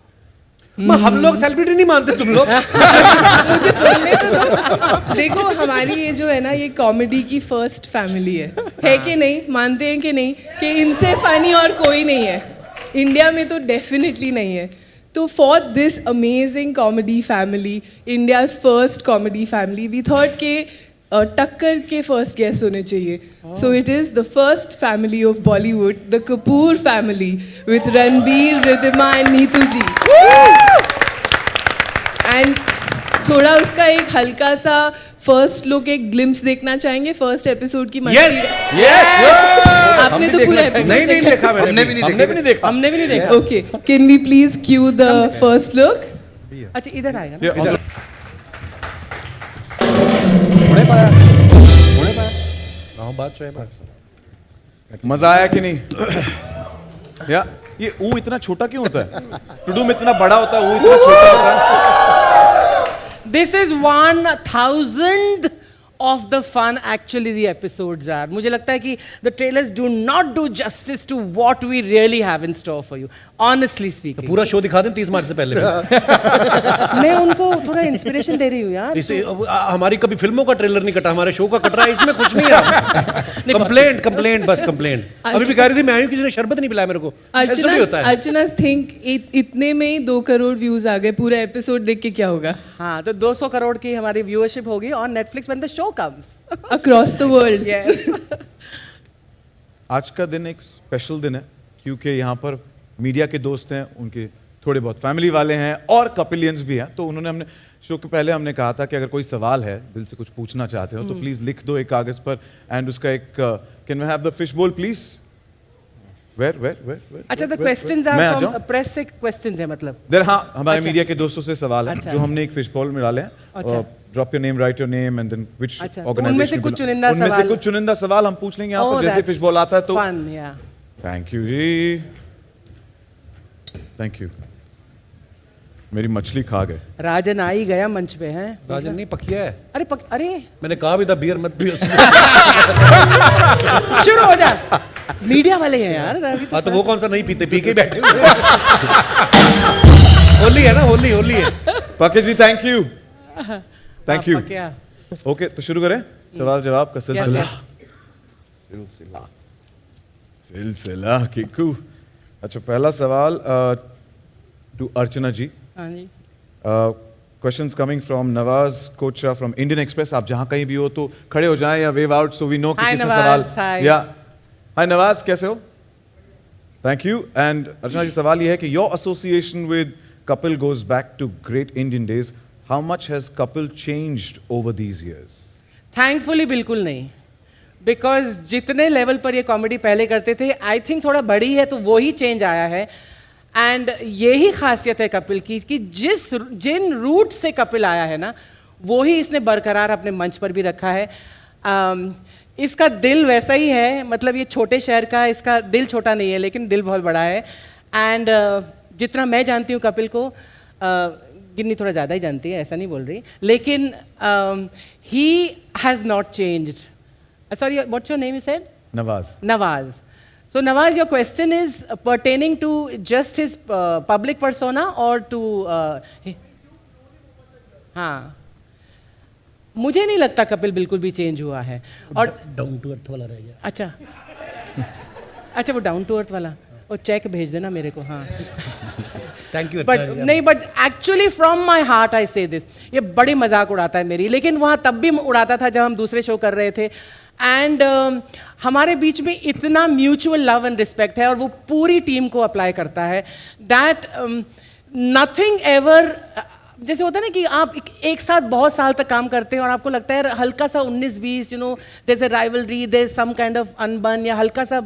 हम लोग सेलिब्रिटी नहीं मानते तुम लोग। मुझे बोलने तो दो। देखो हमारी ये जो है ना, ये कॉमेडी की फर्स्ट फैमिली है कि नहीं? मानते हैं कि नहीं कि इनसे फनी और कोई नहीं है इंडिया में? तो डेफिनेटली नहीं है। तो for this amazing comedy family, India's first comedy family, we thought के टक्कर के फर्स्ट गेस्ट होने चाहिए। So it is the first family of Bollywood, the Kapoor family with Ranbir, Riddhima and Neetu ji. And थोड़ा उसका एक हल्का सा फर्स्ट लुक, एक ग्लिम्स देखना चाहेंगे फर्स्ट एपिसोड की मस्ती। आपने तो पूरा एपिसोड नहीं देखा, हमने भी नहीं देखा। हमने भी नहीं देखा। Okay, can we please cue the first look? अच्छा इधर आएगा ना? हाँ बात जो है बात मजा आया कि नहीं? या ये ऊ इतना छोटा क्यों होता है? टुडुम इतना बड़ा होता है, ऊ इतना छोटा होता है. This is 1,000th of the fun actually the episodes are. मुझे लगता है कि the trailers do not do justice to what we really have in store for you. Honestly speaking. पूरा शो दिखा दें 30 मार्च से पहले. मैं उनको थोड़ा इंस्पिरेशन दे रही हूँ यार. इससे हमारी कभी फिल्मों का ट्रेलर नहीं कटा, हमारे शो का कट रहा है, इसमें कुछ नहीं है. कंप्लेंट बस कंप्लेंट. अभी भी कह रही थी मैं आयु किसी ने शरबत नहीं पिलाया मेरे को. ऐसा भी होता है. अर्चना थिंक इतने में ही 2 करोड़ व्यूज आ गए. पूरा एपिसोड देख के क्या होगा? हाँ तो 200 करोड़ की हमारी व्यूअरशिप होगी on Netflix when the show comes. Across the world. Yes. आज का दिन एक स्पेशल दिन है क्योंकि यहाँ पर मीडिया के दोस्त हैं, उनके थोड़े बहुत फैमिली वाले हैं और कपिलियंस भी हैं. तो उन्होंने हमने शो के पहले हमने कहा था कि अगर कोई सवाल है, दिल से कुछ पूछना चाहते हो तो प्लीज लिख दो एक कागज पर. एंड उसका एक can we have the fishbowl please? Where अच्छा the questions are from press से questions है मतलब. देर हाँ हमारे अच्छा. मीडिया के दोस्तों से सवाल है अच्छा. जो हमने एक फिश बॉल में डाले हैं. अच्छा. Drop your name, write your name and then which अच्छा. ऑर्गेनाइजेशन. उनमें से कुछ चुनिंदा उनमें से सवाल. कुछ चुनिंदा सवाल हम पूछ लेंगे यहाँ Oh, पर जैसे that's फिश बॉल आता है तो. fun, yeah. Thank you ji, thank you. मेरी मछली खा गए. राजन आ ही गया मंच पे हैं. राजन नहीं पकिया है. अरे मैंने कहा भी था बियर मत पियो. शुरू हो जा. मीडिया वाले हैं यार. हाँ तो वो कौन सा नहीं पीते, पी के बैठे हुए. होली है ना, होली है. पके जी थैंक यू, थैंक यू. क्या? ओके तो शुरू करें सवाल जवाब का सिलसिला. सिलसिला किकू. अच्छा पहला सवाल टू अर्चना जी. हाँ जी. Questions coming from Nawaz Kocha from Indian Express. आप जहां कहीं भी हो तो खड़े हो जाएं या wave out so we know कि Hi, किसने नवाज, सवाल. hi. या हाय नवाज कैसे हो? Thank you. And Archana ji सवाल ये है कि your association with Kapil goes back to great Indian days. How much has Kapil changed over these years? Thankfully बिल्कुल नहीं. बिकॉज जितने लेवल पर ये कॉमेडी पहले करते थे आई थिंक थोड़ा बड़ी है तो वो ही चेंज आया है. एंड यही खासियत है कपिल की कि जिन रूट से कपिल आया है ना वो ही इसने बरकरार अपने मंच पर भी रखा है. इसका दिल वैसा ही है, मतलब ये छोटे शहर का, इसका दिल छोटा नहीं है लेकिन दिल बहुत बड़ा है. एंड जितना मैं जानती हूँ कपिल को, गिन्नी थोड़ा ज़्यादा ही जानती है, ऐसा नहीं बोल रही, लेकिन he has not changed. Sorry, what's your name you said? Nawaz. Nawaz. So Nawaz, your question is pertaining to just his public persona or to हाँ. मुझे नहीं लगता कपिल बिल्कुल भी चेंज हुआ है. और डाउन टू अर्थ वाला रह गया. अच्छा वो डाउन टू अर्थ वाला, और चेक भेज देना मेरे को. हाँ थैंक यू. बट नहीं, but actually from my heart I से दिस. ये बड़ी मजाक उड़ाता है मेरी, लेकिन वहाँ तब भी उड़ाता था जब हम दूसरे शो कर रहे थे. एंड हमारे बीच में इतना म्यूचुअल लव एंड रिस्पेक्ट है और वो पूरी टीम को अप्लाई करता है. दैट नथिंग एवर, जैसे होता है ना कि आप एक साथ बहुत साल तक काम करते हैं और आपको लगता है हल्का सा 19-20 there is a rivalry, there is some kind of अनबन या हल्का सा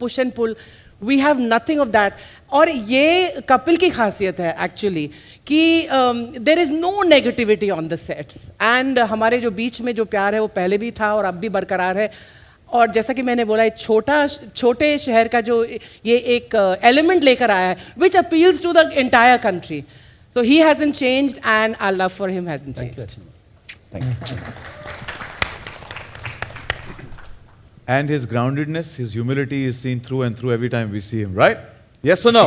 push and pull. We have nothing of that. और ये कपिल की खासियत है एक्चुअली कि there is no negativity on the sets. And हमारे जो बीच में जो प्यार है वो पहले भी था और अब भी बरकरार है. और जैसा कि मैंने बोला, छोटे शहर का जो ये एक एलिमेंट लेकर आया है which appeals to the entire country. So he hasn't changed and our love for him hasn't changed. And his groundedness, his humility is seen through and through every time we see him, right? Yes or no?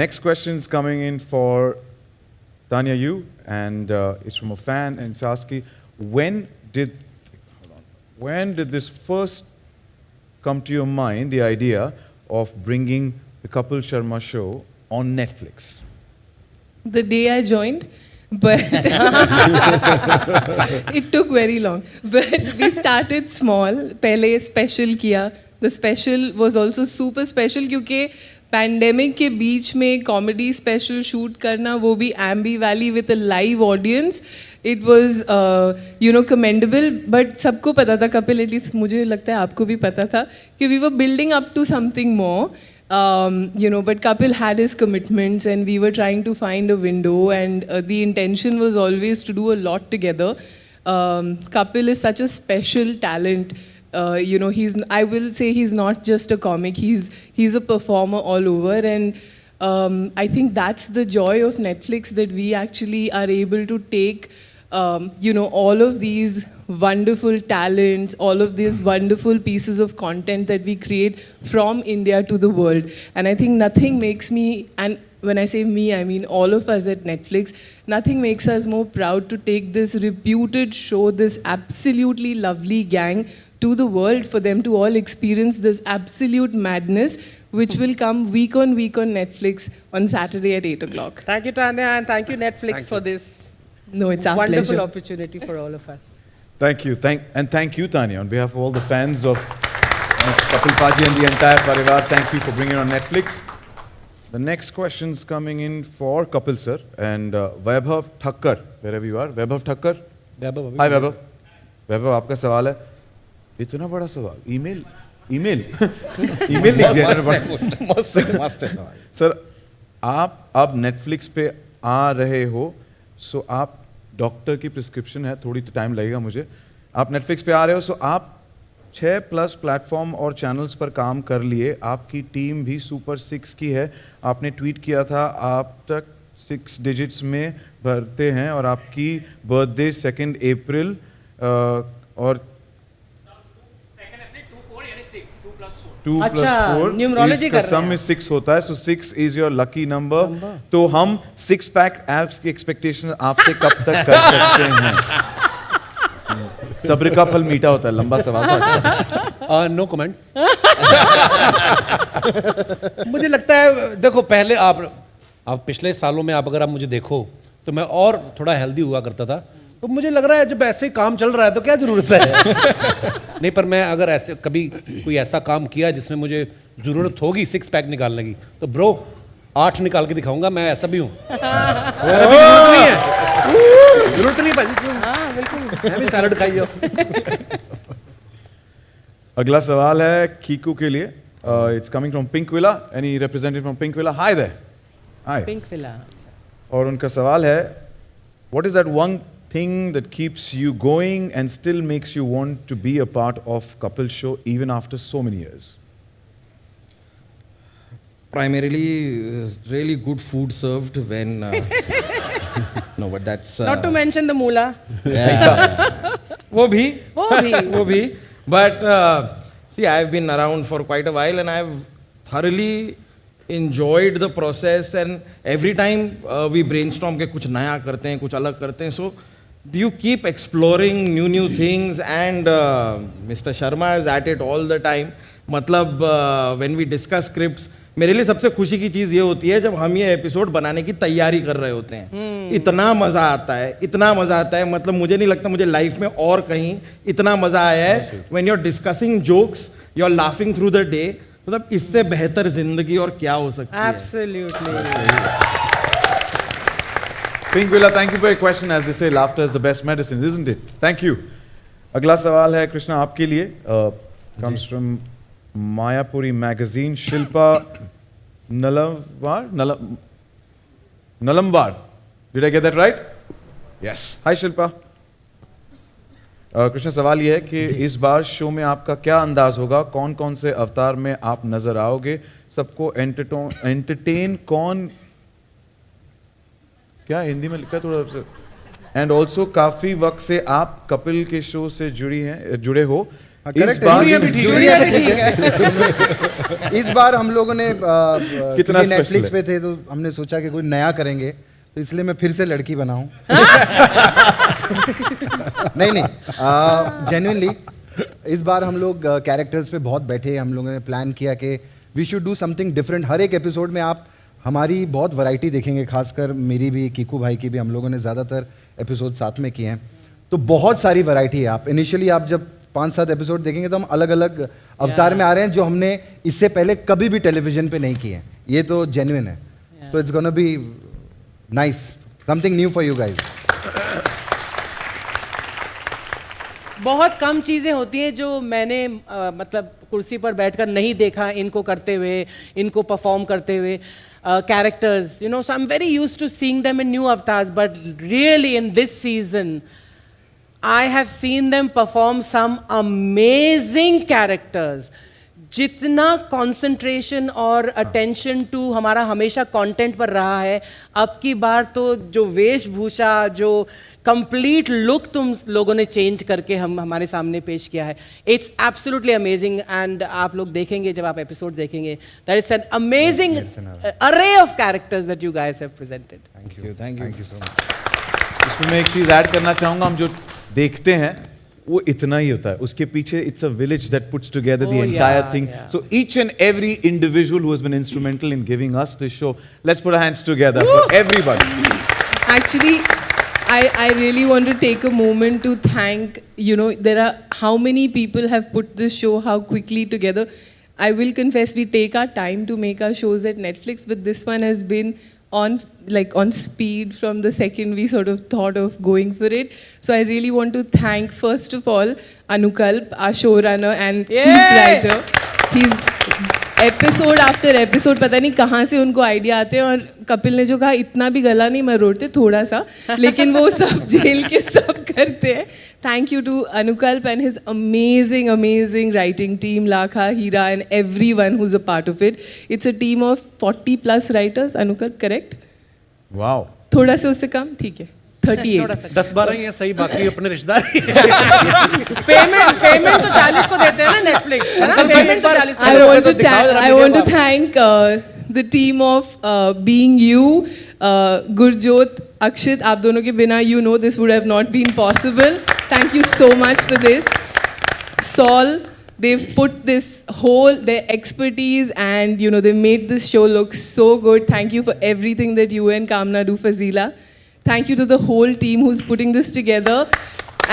Next question is coming in for Tanya Yu, and it's from a fan, and it's asking, when did this first come to your mind, the idea of bringing the Kapil Sharma show on Netflix? The day I joined. But it took very long. But we started small. पहले special किया. The special was also super special क्योंकि pandemic के बीच में comedy special shoot करना, वो भी Ambi Valley with a live audience. It was commendable. But सबको पता था, कपिल at least मुझे लगता है आपको भी पता था कि we were building up to something more. But Kapil had his commitments and we were trying to find a window, and the intention was always to do a lot together. Kapil is such a special talent. You know, I will say he's not just a comic. He's a performer all over, and I think that's the joy of Netflix, that we actually are able to take you know, all of these wonderful talents, all of these wonderful pieces of content that we create from India to the world. And I think nothing makes me, and when I say me, I mean all of us at Netflix, nothing makes us more proud to take this reputed show, this absolutely lovely gang, to the world, for them to all experience this absolute madness, which will come week on Netflix on Saturday at 8 o'clock. Thank you, Tanya, and thank you, Netflix, for this No, it's our wonderful pleasure. opportunity for all of us. Thank you. Thank you, Tanya, on behalf of all the fans of Kapil Paji and the entire Parivar. Thank you for bringing it on Netflix. The next question's coming in for Kapil sir and Vaibhav Thakkar, wherever you are. Vaibhav Thakkar. Hi, Vaibhav. Vaibhav, आपका सवाल है. इतना बड़ा सवाल. Email लिख दिया मैंने. मस्त है सवाल. सर, आप अब नेटफ्लिक्स पे आ रहे हो, सो आप डॉक्टर की प्रिस्क्रिप्शन है, थोड़ी तो टाइम लगेगा मुझे. आप नेटफ्लिक्स पे आ रहे हो, सो आप 6+ प्लेटफॉर्म और चैनल्स पर काम कर लिए. आपकी टीम भी सुपर 6 की है. आपने ट्वीट किया था आप तक 6 डिजिट्स में भरते हैं और आपकी बर्थडे 2 अप्रैल और 2 + 4 न्यूमरोलॉजी कर रहे सम में 6 होता है, सो 6 इज योर लकी नंबर. तो हम 6 पैक एप्स की एक्सपेक्टेशन आपसे कब तक कर सकते हैं? सब्र का फल मीठा होता है. लंबा सवाल था. No comments. मुझे लगता है, देखो, पहले आप पिछले सालों में अगर आप मुझे देखो तो मैं और थोड़ा हेल्दी हुआ करता था. तो मुझे लग रहा है जब ऐसे काम चल रहा है तो क्या जरूरत है. नहीं, पर मैं अगर ऐसे कभी कोई ऐसा काम किया जिसमें मुझे जरूरत होगी 6 पैक निकालने की, तो ब्रो 8 निकाल के दिखाऊंगा. मैं ऐसा भी हूँ. जरूरत नहीं है. जरूरत नहीं भाजी. मैं भी सैलड खाई जाओ. अगला सवाल है कीकू के लिए. It's coming from Pinkvilla. Any representative from Pinkvilla? Hi there. Hi. Pinkvilla. और उनका सवाल है, what is that one thing that keeps you going and still makes you want to be a part of Kapil show even after so many years? Primarily, really good food served when. No, but that's. Not to mention the moolah. वो भी. But see, I've been around for quite a while and I've thoroughly enjoyed the process, and every time we brainstorm के कुछ नया करते हैं, कुछ अलग करते हैं, so you keep exploring new things, and Mr. Sharma is at it all the time. मतलब when we discuss scripts, मेरे लिए सबसे खुशी की चीज़ ये होती है जब हम ये एपिसोड बनाने की तैयारी कर रहे होते हैं. इतना मज़ा आता है, मतलब मुझे नहीं लगता मुझे लाइफ में और कहीं इतना मज़ा आया है. when you're discussing jokes, you're laughing through the day. मतलब इससे बेहतर जिंदगी और क्या हो सकती है. Absolutely. Pink Villa, thank you for your question. As they say, laughter is the best medicine, isn't it? Thank you. अगला सवाल है कृष्णा आपके लिए. Comes from Mayapuri magazine. Shilpa Nalamwar. Did I get that right? Yes. Hi Shilpa. Krishna, सवाल ये है कि इस बार शो में आपका क्या अंदाज होगा? कौन कौन से अवतार में आप नजर आओगे? सबको एंटरटेन कौन, क्या हिंदी में लिखा थोड़ा सा. एंड ऑल्सो काफी वक्त से आप कपिल के शो से जुड़े हो. इस बार हम लोगों ने कितना नेटफ्लिक्स पे थे तो हमने सोचा कि कोई नया करेंगे, तो इसलिए मैं फिर से लड़की बनाऊं. नहीं, जेन्युइनली इस बार हम लोग कैरेक्टर्स पे बहुत बैठे. हम लोगों ने प्लान किया कि we should do something different. हर एक एपिसोड में आप हमारी बहुत वैरायटी देखेंगे, खासकर मेरी भी, कीकू भाई की भी. हम लोगों ने ज़्यादातर एपिसोड साथ में किए हैं, तो बहुत सारी वैरायटी है. आप इनिशियली आप जब 5-7 एपिसोड देखेंगे तो हम अलग अलग अवतार में आ रहे हैं जो हमने इससे पहले कभी भी टेलीविजन पे नहीं किए हैं. ये तो जेन्युइन है. तो it's gonna be nice, something new for you guys. बहुत कम चीज़ें होती हैं जो मैंने मतलब कुर्सी पर बैठकर नहीं देखा इनको करते हुए, इनको परफॉर्म करते हुए. Characters, you know, so I'm very used to seeing them in new avatars, but really in this season, I have seen them perform some amazing characters. जितना कंसंट्रेशन और अटेंशन टू हमारा हमेशा कंटेंट पर रहा है, अब की बार तो जो वेशभूषा, जो कंप्लीट लुक तुम लोगों ने चेंज करके हमारे सामने पेश किया है, इट्स एब्सोल्युटली अमेजिंग. एंड आप लोग देखेंगे जब आप एपिसोड देखेंगे, दैट इट्स एन अमेजिंग अरे of characters that you guys have presented. Thank you so much. इसमें मैं एक चीज ऐड करना चाहूंगा. हम जो देखते हैं वो इतना ही होता है, उसके पीछे it's a village that puts together the entire thing. So each and every individual who has been instrumental in giving us this show, let's put our hands together for everybody. Actually, I really want to take a moment to thank, there are how many people have put this show how quickly together. I will confess, we take our time to make our shows at Netflix, but this one has been on speed from the second we sort of thought of going for it. So I really want to thank, first of all, Anukalp, our showrunner and chief writer. He's episode after episode पता नहीं कहाँ से उनको idea आते हैं, और कपिल ने जो कहा इतना भी गला नहीं मरोड़ते, थोड़ा सा, लेकिन वो सब झेल के सब करते हैं. Thank you to Anukalp and his amazing writing team, Lakha, Heera and everyone who is a part of it. It's a team of 40+ writers. Anukalp correct? Wow. थोड़ा से उससे कम, ठीक है, 38. 10-12 ही है सही, बाकी अपने रिश्तेदार. पेमेंट तो 40 को देते हैं ना नेटफ्लिक्स, है ना? पेमेंट तो 40 को. I want to thank the team of Being You, Gurjot, Akshit. आप दोनों के बिना this would have not been possible. Thank you so much for this. Saul, they've put this their expertise, and they made this show look so good. Thank you for everything that you and Kamna do, Fazila. Thank you to the whole team who's putting this together.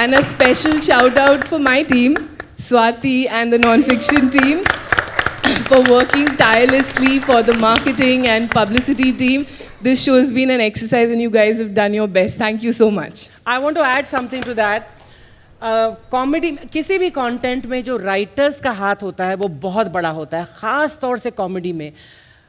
And a special shout out for my team, Swati and the non-fiction team, for working tirelessly for the marketing and publicity team. This show has been an exercise and you guys have done your best. Thank you so much. I want to add something to that. Comedy, किसी भी content में जो writers का हाथ होता है वो बहुत बड़ा होता है, ख़ास तौर से कॉमेडी में.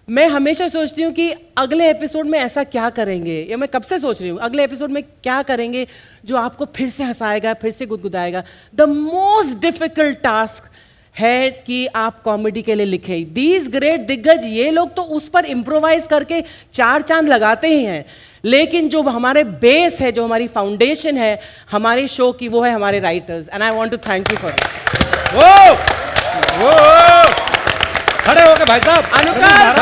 मैं हमेशा सोचती हूँ कि अगले एपिसोड में ऐसा क्या करेंगे, या मैं कब से सोच रही हूँ अगले एपिसोड में क्या करेंगे जो आपको फिर से हंसाएगा, फिर से गुदगुदाएगा. द मोस्ट डिफिकल्ट टास्क है कि आप कॉमेडी के लिए लिखें. दीज ग्रेट दिग्गज, ये लोग तो उस पर इम्प्रोवाइज करके 4 चांद लगाते ही हैं, लेकिन जो हमारे बेस है, जो हमारी फाउंडेशन है हमारे शो की, वो है हमारे writers. And I want to thank you for it. खड़े हो गए भाई साहब. अनुकल्प,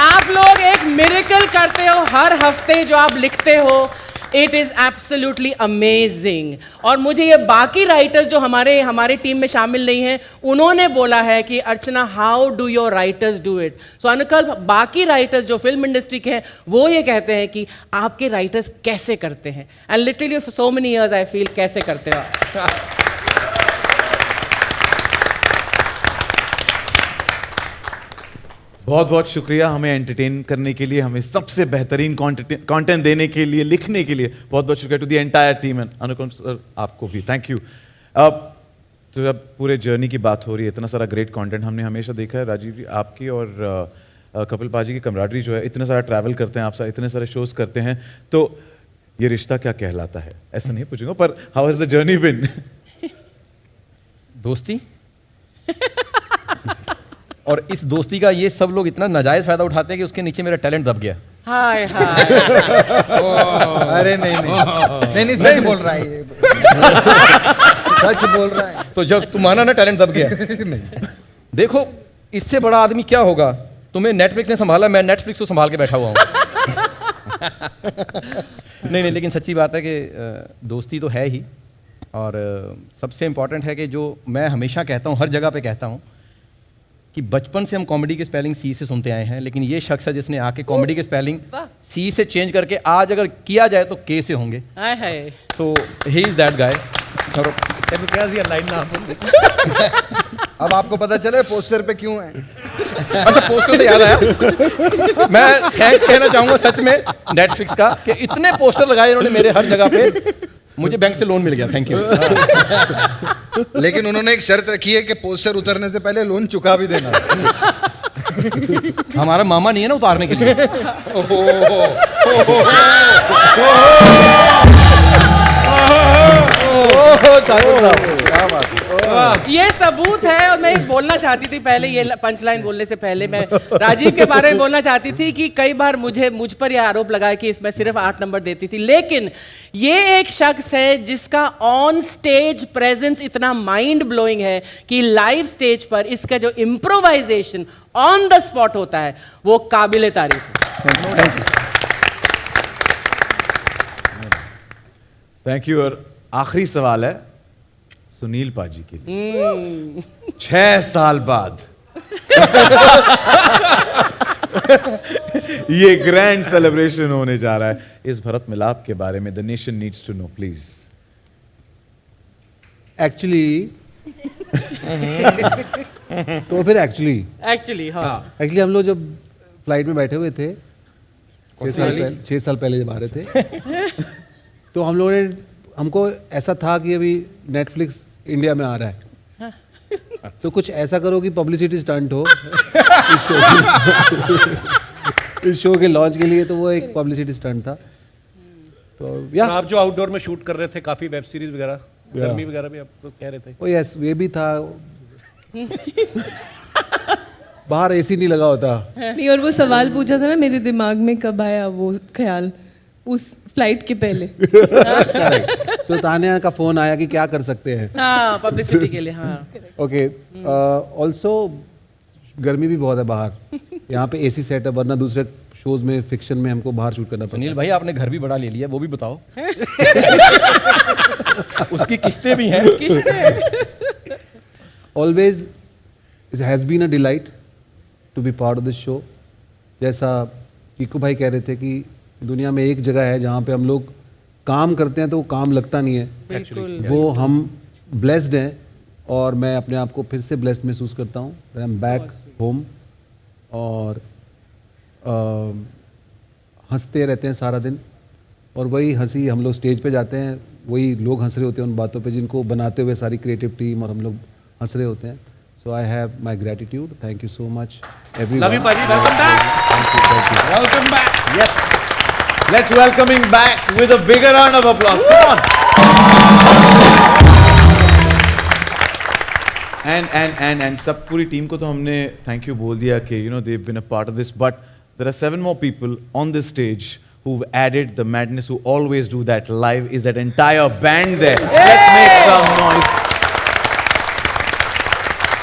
आप लोग एक मिरेकल करते हो हर हफ्ते जो आप लिखते हो. It is absolutely amazing. और मुझे ये बाकी राइटर्स जो हमारे टीम में शामिल नहीं हैं, उन्होंने बोला है कि Archana, how do your writers do it. So Anukalp, बाकी राइटर्स जो फिल्म इंडस्ट्री के हैं वो ये कहते हैं कि आपके राइटर्स कैसे करते हैं. And literally for so many years I feel कैसे करते हो आप. बहुत बहुत शुक्रिया हमें एंटरटेन करने के लिए, हमें सबसे बेहतरीन कंटेंट देने के लिए, लिखने के लिए. बहुत बहुत शुक्रिया to the entire team. And Anukalp sir, आपको भी थैंक यू. तो जब पूरे जर्नी की बात हो रही है, इतना सारा ग्रेट कंटेंट हमने हमेशा देखा है राजीव जी, आपकी और कपिल पाजी की कमराडरी जो है, इतने सारा ट्रैवल करते हैं आप साथ, इतने सारे शोज करते हैं, तो ये रिश्ता क्या कहलाता है ऐसा नहीं पूछूंगा, पर हाउ हैज द जर्नी बिन? दोस्ती. और इस दोस्ती का ये सब लोग इतना नाजायज फायदा उठाते हैं कि उसके नीचे मेरा टैलेंट दब गया. हाय हाय. अरे नहीं सच बोल रहा है ये. सच बोल रहा है. तो जब तुम माना ना टैलेंट दब गया. नहीं. देखो, इससे बड़ा आदमी क्या होगा. तुम्हें नेटफ्लिक्स ने संभाला, मैं नेटफ्लिक्स को संभाल के बैठा हुआ हूँ. नहीं, लेकिन सच्ची बात है कि दोस्ती तो है ही. और सबसे इम्पॉर्टेंट है कि जो मैं हमेशा कहता हूँ, हर जगह पे कहता हूँ, कि बचपन से हम कॉमेडी की स्पेलिंग सी से सुनते आए हैं, लेकिन ये शख्स है जिसने आके कॉमेडी की स्पेलिंग सी से चेंज करके आज अगर किया जाए तो के से होंगे. तो ही इज दैट गाय. अब आपको पता चले पोस्टर पे क्यों है. अच्छा, पोस्टर से याद आया, मैं थैंक्स कहना चाहूँगा सच में नेटफ्लिक्स का कि इतने पोस्टर लगाए इन्होंने मेरे हर जगह पे, मुझे बैंक से लोन मिल गया. Thank you. लेकिन उन्होंने एक शर्त रखी है कि पोस्टर उतरने से पहले लोन चुका भी देना. हमारा मामा नहीं है ना उतारने के लिए. ये सबूत है। और मैं एक बोलना चाहती थी पहले, ये पंचलाइन बोलने से पहले मैं राजीव के बारे में बोलना चाहती थी कि कई बार मुझ पर यह आरोप लगा कि इसमें सिर्फ 8 नंबर देती थी, लेकिन ये एक शख्स है जिसका ऑन स्टेज प्रेजेंस इतना माइंड ब्लोइंग है कि लाइव स्टेज पर इसका जो इम्प्रोवाइजेशन ऑन द स्पॉट होता है वो काबिले तारीफ है। Thank you. और आखिरी सवाल है सुनील पाजी के लिए। 6 साल बाद ये ग्रैंड सेलिब्रेशन होने जा रहा है, इस भरत मिलाप के बारे में the nation needs to know please. Actually तो फिर एक्चुअली एक्चुअली हम लोग जब फ्लाइट में बैठे हुए थे 6 साल पहले जब आ रहे थे तो हम लोगों ने, हमको ऐसा था कि अभी नेटफ्लिक्स इंडिया में आ रहा है, तो कुछ ऐसा करो कि पब्लिसिटी स्टंट हो इस शो के लॉन्च के लिए, तो वो एक पब्लिसिटी स्टंट था। तो या आप जो आउटडोर में शूट कर रहे थे काफी वेब सीरीज वगैरह, गर्मी वगैरह भी आप कह रहे थे। ओ यस, ये भी था। बाहर एसी नहीं लगा होता। नहीं, और वो सवाल पूछा था ना, मेरे दिमाग में कब आया वो ख्याल उस फ्लाइट के पहले। सो तानिया का फोन आया कि क्या कर सकते हैं, हाँ, पब्लिसिटी के लिए। हाँ, ओके। ऑल्सो गर्मी भी बहुत है बाहर, यहाँ पे एसी सेट है, वरना दूसरे शोज में फिक्शन में हमको बाहर शूट करना पड़ता है। सुनील भाई आपने घर भी बड़ा ले लिया, वो भी बताओ। उसकी किस्तें भी हैं। Always it has been a delight to be part of this show. जैसा कीकू भाई कह रहे थे कि दुनिया में एक जगह है जहाँ पे हम लोग काम करते हैं तो वो काम लगता नहीं है, वो हम ब्लेस्ड हैं, और मैं अपने आप को फिर से ब्लेस्ड महसूस करता हूँ। आई एम बैक होम, और हंसते रहते हैं सारा दिन, और वही हंसी हम लोग स्टेज पे जाते हैं, वही लोग हंस रहे होते हैं उन बातों पे जिनको बनाते हुए सारी क्रिएटिव टीम और हम लोग हंस रहे होते हैं। So I have my gratitude, thank you so much everyone. Love you, Paji. Welcome back. Thank you. Welcome back. Yes. Let's welcome him back with a bigger round of applause. Come on. And सब पूरी team को तो हमने thank you बोल दिया कि they've been a part of this, but there are 7 more people on this stage who've added the madness, who always do that live. Is that entire band there? Let's make some noise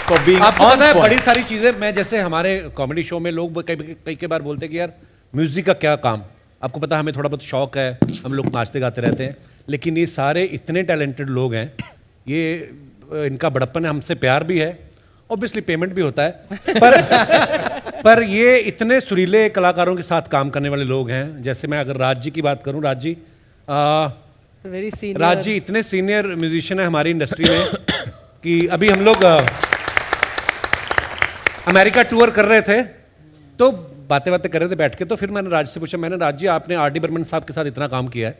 for being आपको on पता है point. बड़ी सारी चीजें, मैं जैसे हमारे comedy show में लोग कई बार बोलते हैं कि यार म्यूजिक का क्या काम, आपको पता है हमें थोड़ा बहुत शौक है, हम लोग नाचते गाते रहते हैं, लेकिन ये सारे इतने टैलेंटेड लोग हैं, ये इनका बड़प्पन है, हमसे प्यार भी है, ऑब्वियसली पेमेंट भी होता है, पर ये इतने सुरीले कलाकारों के साथ काम करने वाले लोग हैं। जैसे मैं अगर राज जी की बात करूं, राज जी इतने सीनियर म्यूजिशियन है हमारी इंडस्ट्री में कि अभी हम लोग अमेरिका टूर कर रहे थे, तो बातें कर रहे थे बैठ के, तो फिर मैंने राज से पूछा, मैंने राज जी आपने R.D. बर्मन साहब के साथ इतना काम किया है,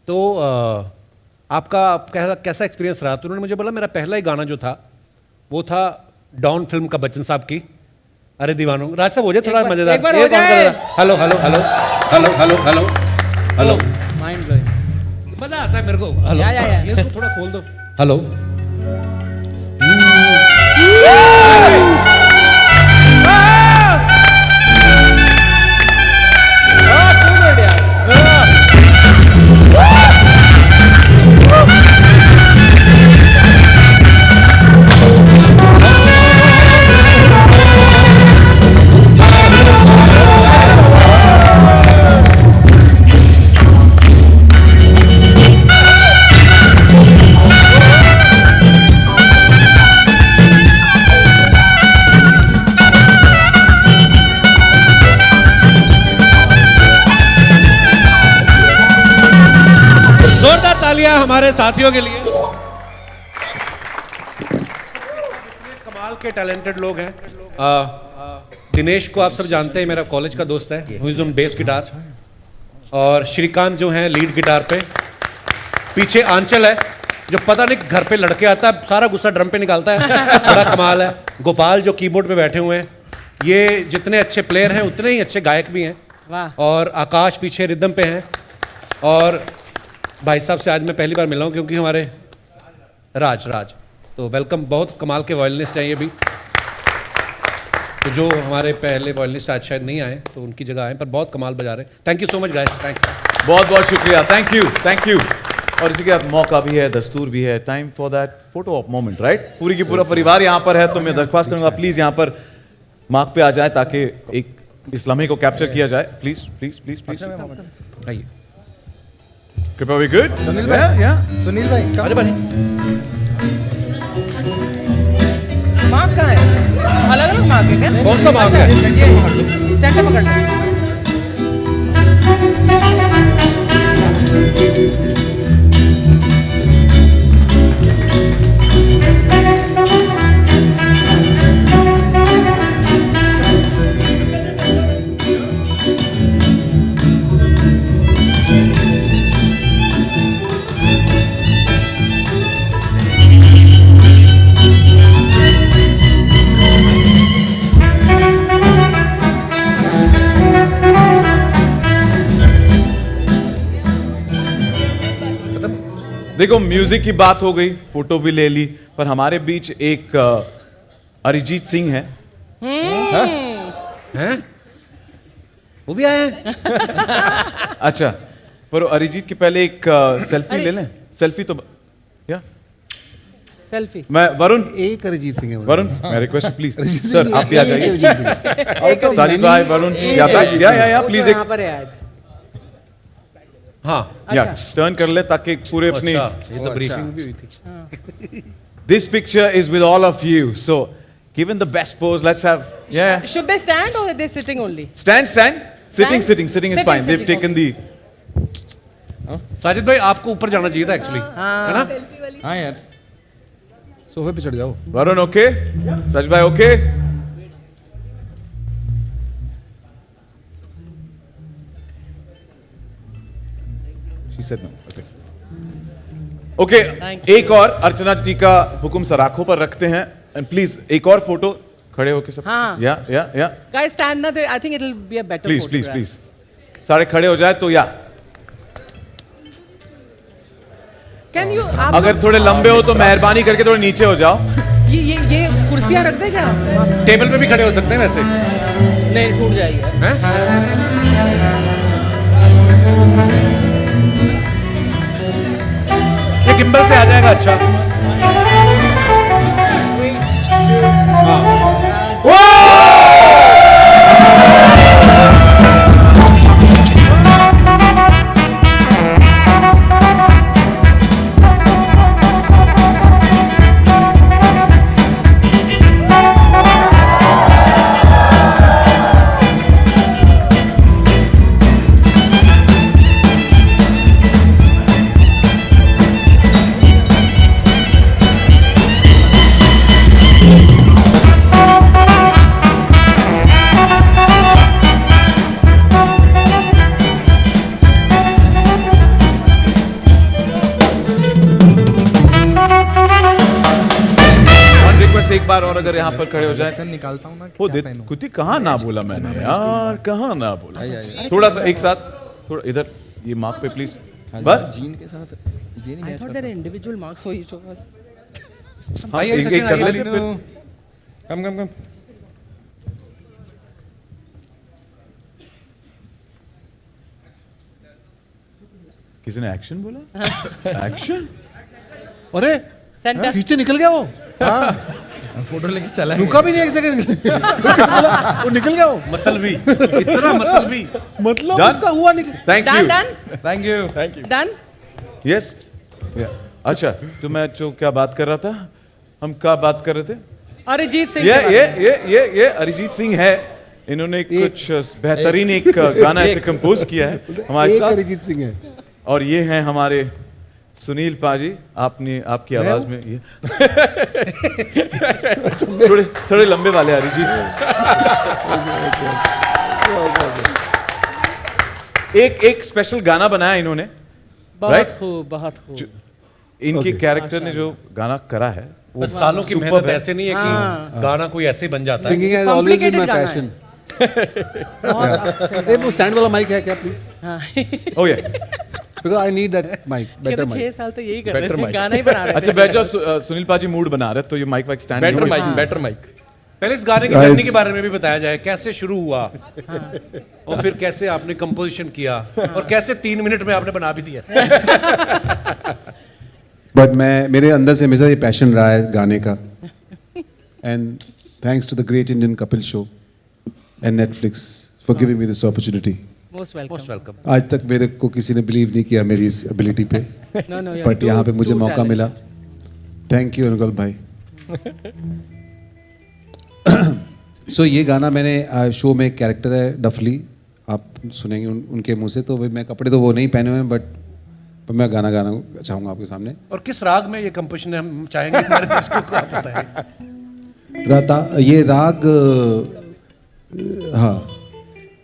तो आपका कैसा एक्सपीरियंस रहा? तो उन्होंने मुझे बोला मेरा पहला ही गाना जो था वो था डॉन फिल्म का बच्चन साहब की अरे दीवानों। राज साहब हो जाए थोड़ा मजेदार, hello hello hello hello hello hello hello, mind blowing, मजा आता है मेरे को। हेलो, ये इसको थोड़ा खोल दो। हेलो, हमारे साथियों के लिए। कमाल के टैलेंटेड लोग हैं। दिनेश को आप सब जानते हैं, मेरा कॉलेज का दोस्त है, who is on bass guitar, और श्रीकांत जो हैं लीड गिटार पे, पीछे आंचल है जो पता नहीं घर पे लड़के आता है सारा गुस्सा ड्रम पे निकालता है, बड़ा कमाल है। गोपाल जो कीबोर्ड पे बैठे हुए हैं, ये जितने अच्छे प्लेयर हैं उतने ही अच्छे गायक भी हैं। और आकाश पीछे रिदम पे हैं, और भाई साहब से आज मैं पहली बार मिला हूँ क्योंकि हमारे राज तो वेलकम, बहुत कमाल के वॉयलिनिस्ट हैं ये भी। तो जो हमारे पहले वॉयलिनिस्ट आज शायद नहीं आए तो उनकी जगह आए, पर बहुत कमाल बजा रहे हैं। Thank you so much guys, thank you. बहुत बहुत शुक्रिया, थैंक यू। और इसी के साथ मौका भी है, दस्तूर भी है, time for that photo of moment, right? पूरी की पूरा परिवार यहाँ पर है, तो मैं दरख्वास्त करूंगा प्लीज यहाँ पर मार्क पे आ जाए ताकि एक इस लम्हे को कैप्चर किया जाए। प्लीज प्लीज प्लीज प्लीज आइए कृपया, वी गुड? सुनील भाई, सुनील भाई अरे भाई मार्क कहाँ है? अलग अलग मार्क है क्या? कौन सा मार्क है? सेंटर पकड़ लो। देखो, म्यूजिक की बात हो गई, फोटो भी ले ली, पर हमारे बीच एक अरिजीत सिंह है। हैं? वो भी आए हैं? अच्छा, पर अरिजीत के पहले एक सेल्फी ले लें। सेल्फी तो या सेल्फी। मैं वरुण, एक अरिजीत सिंह है वरुण मैं रिक्वेस्ट प्लीज सर आप भी आ जाइए। साजिद भाई, वरुण या प्लीज यहाँ पर है आज। हाँ या टर्न कर ले ताकि पूरे अपनी अच्छा, ये तो ब्रीफिंग भी हुई थी। This picture is with all of you, so given the best pose, let's have Should they stand or are they sitting only? stand sitting is Sitting, fine, they've sitting, taken the Sajid भाई आपको ऊपर जाना चाहिए था actually, है ना? हाँ यार, सोफे पे चढ़ जाओ। वरुण ओके, सच भाई okay, she said no, okay. Okay, एक और अर्चना जी का हुक्म सर आंखों पर रखते हैं, एंड प्लीज एक और फोटो खड़े होके सब। हाँ। या Guys, stand now. I think it'll be a better please photograph. Please सारे खड़े हो जाए तो या Can you? आप अगर थोड़े लंबे हो तो मेहरबानी करके थोड़े नीचे हो जाओ। ये कुर्सियाँ रख दे क्या? टेबल पे भी खड़े हो सकते हैं वैसे। नहीं, टूट जाएगी। ये गिम्बल से आ जाएगा। अच्छा एक बार और अगर यहाँ पर खड़े हो जाए। निकालता हूँ ना, वो दे कुछ कहाँ ना बोला मैंने यार, कहाँ ना बोला। थोड़ा सा एक साथ, थोड़ा इधर ये मार्क पे प्लीज, बस जीन के साथ ये नहीं I thought there are individual marks for each of us. हाँ, एक कर लेते फिर। कम किसी ने एक्शन बोला? एक्शन? अरे Center. खींचते निकल गया वो। फोटो लेके चला रुका भी नहीं एक सेकंड। वो निकल गया वो। मतलबी, इतना मतलबी। मतलब Done? उसका हुआ निकल। Thank Done, you, done, thank you. done. Yes. अच्छा, तो मैं जो क्या बात कर रहा था, हम क्या बात कर रहे थे? अरिजीत सिंह। ये अरिजीत सिंह है। इन्होंने कुछ बेहतरीन एक गाना ऐसे कंपोज किया है हमारे एक साथ, अरिजीत सिंह है। और ये हैं हमारे सुनील पाजी। आपने आपकी आवाज में ये थोड़े थोड़े लंबे वाले अरिजीत। एक स्पेशल गाना बनाया इन्होंने, बहुत Right? खूब, बहुत खूब। इनके कैरेक्टर ने जो गाना करा है वो सालों की superb मेहनत है। ऐसे नहीं है कि गाना कोई ऐसे ही बन जाता है। Singing has always been my Complicated passion. बहुत अरे वो सैंड वाला माइक है क्या please? Oh yeah. Because I need that mic ये बेटर तो 6 माइक साल तो यही कर रहे Better थे mic. गाना ही बना रहे अच्छा थे बैठ जाओ, सुनील पाजी मूड बना रहे तो ये माइक वाइक stand better mic better mic. पहले इस गाने की Guys. जर्नी के बारे में भी बताया जाए, कैसे शुरू हुआ और फिर कैसे आपने कंपोजिशन किया और कैसे 3 मिनट में आपने बना भी दिया। बट मेरे अंदर से हमेशा ये पैशन रहा है गाने का, and thanks to the great Indian Kapil show and Netflix for giving me this opportunity. Most welcome आज तक मेरे को किसी ने बिलीव नहीं किया मेरी इस एबिलिटी पे, नो नो बट यहाँ पे मुझे मौका मिला। थैंक यू अनुगल भाई। सो ये गाना मैंने शो में एक कैरेक्टर है डफली, आप सुनेंगे उनके मुंह से, तो भाई मैं कपड़े तो वो नहीं पहने हुए हैं, बट मैं गाना गाना चाहूँगा आपके सामने। और किस राग में ये कंपोजिशन है, हम चाहेंगे हमारे दर्शकों को आप बताएं। ये राग हाँ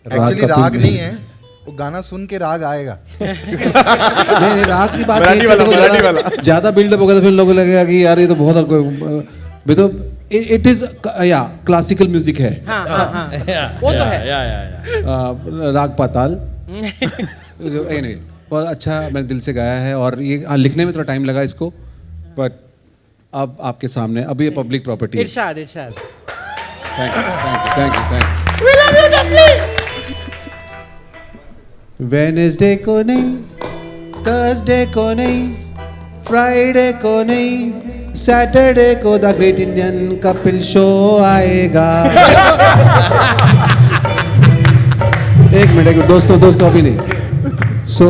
एक्चुअली राग नहीं है, वो गाना सुन के राग आएगा। नहीं राग की बात नहीं, ज्यादा बिल्डअप होगा तो फिर लोगों को लगेगा कि यार ये तो बहुत तो इट इज या क्लासिकल म्यूजिक है। वो तो है राग पाताल। anyway, बहुत अच्छा मैंने दिल से गाया है, और ये लिखने में थोड़ा टाइम लगा इसको, बट अब आपके सामने, अब ये पब्लिक प्रॉपर्टी है। इरशाद इरशाद thank you thank you thank you. Wednesday को नहीं, थर्सडे को नहीं, फ्राइडे को नहीं, सैटरडे को the great Indian Kapil show आएगा। एक मिनट दोस्तों अभी नहीं। सो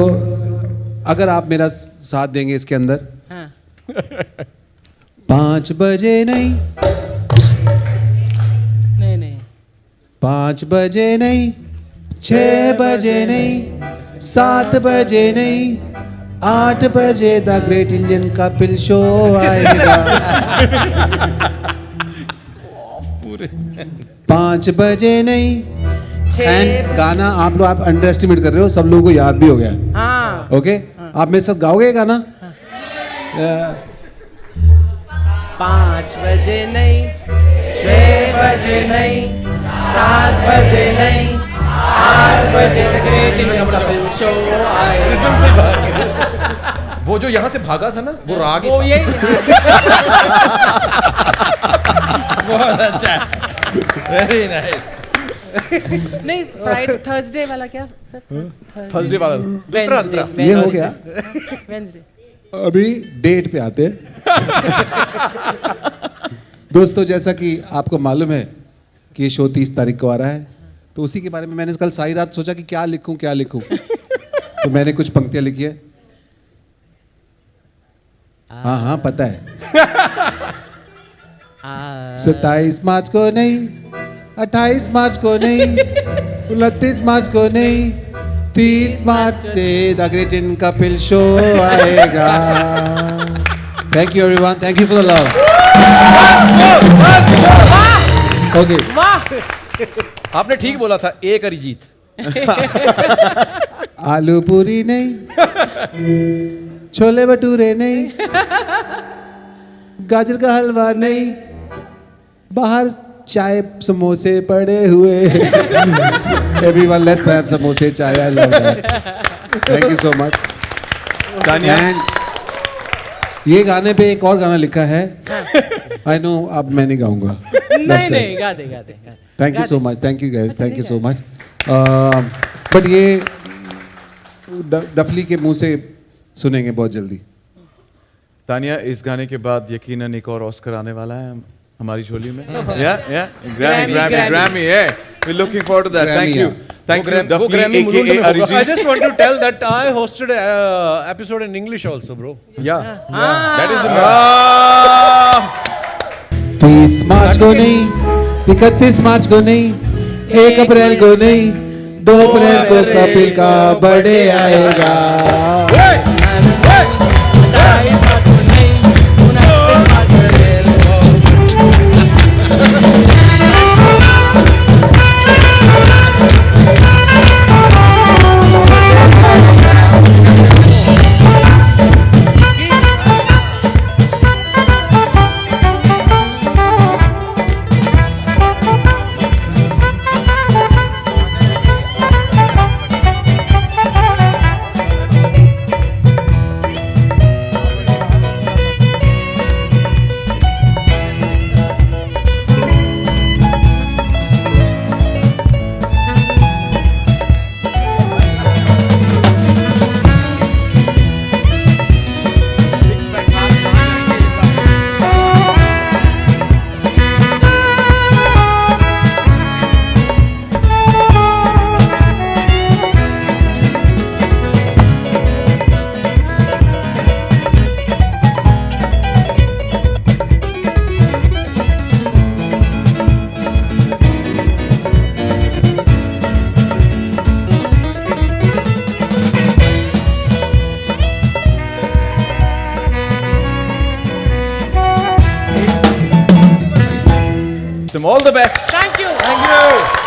अगर आप मेरा साथ देंगे इसके अंदर, 5 बजे नहीं, नहीं 5 बजे नहीं, 6 बजे नहीं, 7 बजे नहीं, 8 बजे the great Indian Kapil show आएगा। 5 बजे नहीं, एंड गाना आप लोग अंडर एस्टिमेट कर रहे हो, सब लोगों को याद भी हो गया। हाँ ओके आप मेरे साथ गाओगे गाना? 5 बजे नहीं, 6 बजे नहीं, 7 बजे नहीं, 8 बजे the great Indian Kapil show आएगा। वो जो यहाँ से भागा था ना, वो राग ही वो था। ये बहुत अच्छा, वेरी नाइस। नहीं फ्राइडे थर्सडे वाला क्या थर्सडे वाला दूसरा ये हो गया। वेडनेसडे अभी डेट पे आते हैं। दोस्तों जैसा कि आपको मालूम है कि ये शो 30 तारीख को आ रहा है, तो उसी के बारे में मैंने कल सारी रात सोचा कि क्या लिखूं तो मैंने कुछ पंक्तियां लिखी है। हाँ पता है। 27 मार्च को नहीं, 28 मार्च को नहीं, 29 मार्च को नहीं, 30 मार्च से the great Indian Kapil show आएगा। Thank you everyone, thank you for the love. Okay आपने ठीक बोला था, एक अरिजीत। आलू पूरी नहीं, छोले भटूरे नहीं, गाजर का हलवा नहीं, बाहर चाय समोसे पड़े हुए। एवरीवन लेट्स हैव समोसे चाय, I love that. Thank you so much. And ये गाने पे एक और गाना लिखा है, आई नो अब मैं नहीं गाऊंगा। नहीं गा दे thank you so much, thank you guys, thank you so much. But ये डफली के मुंह से सुनेंगे बहुत जल्दी। तानिया, इस गाने के बाद यकीनन एक और ऑस्कर आने वाला है हमारी झोली में। ग्रैमी है। We're looking forward to that. Thank you. Thank you, Duffy, aka I Arijit. just want to tell that I hosted an episode in English also, bro. Yeah. That is the 30 मार्च को नहीं, 31 मार्च को नहीं, 1 अप्रैल को नहीं, 2 अप्रैल को कपिल का birthday आएगा। system. All the best. Thank you. Thank you.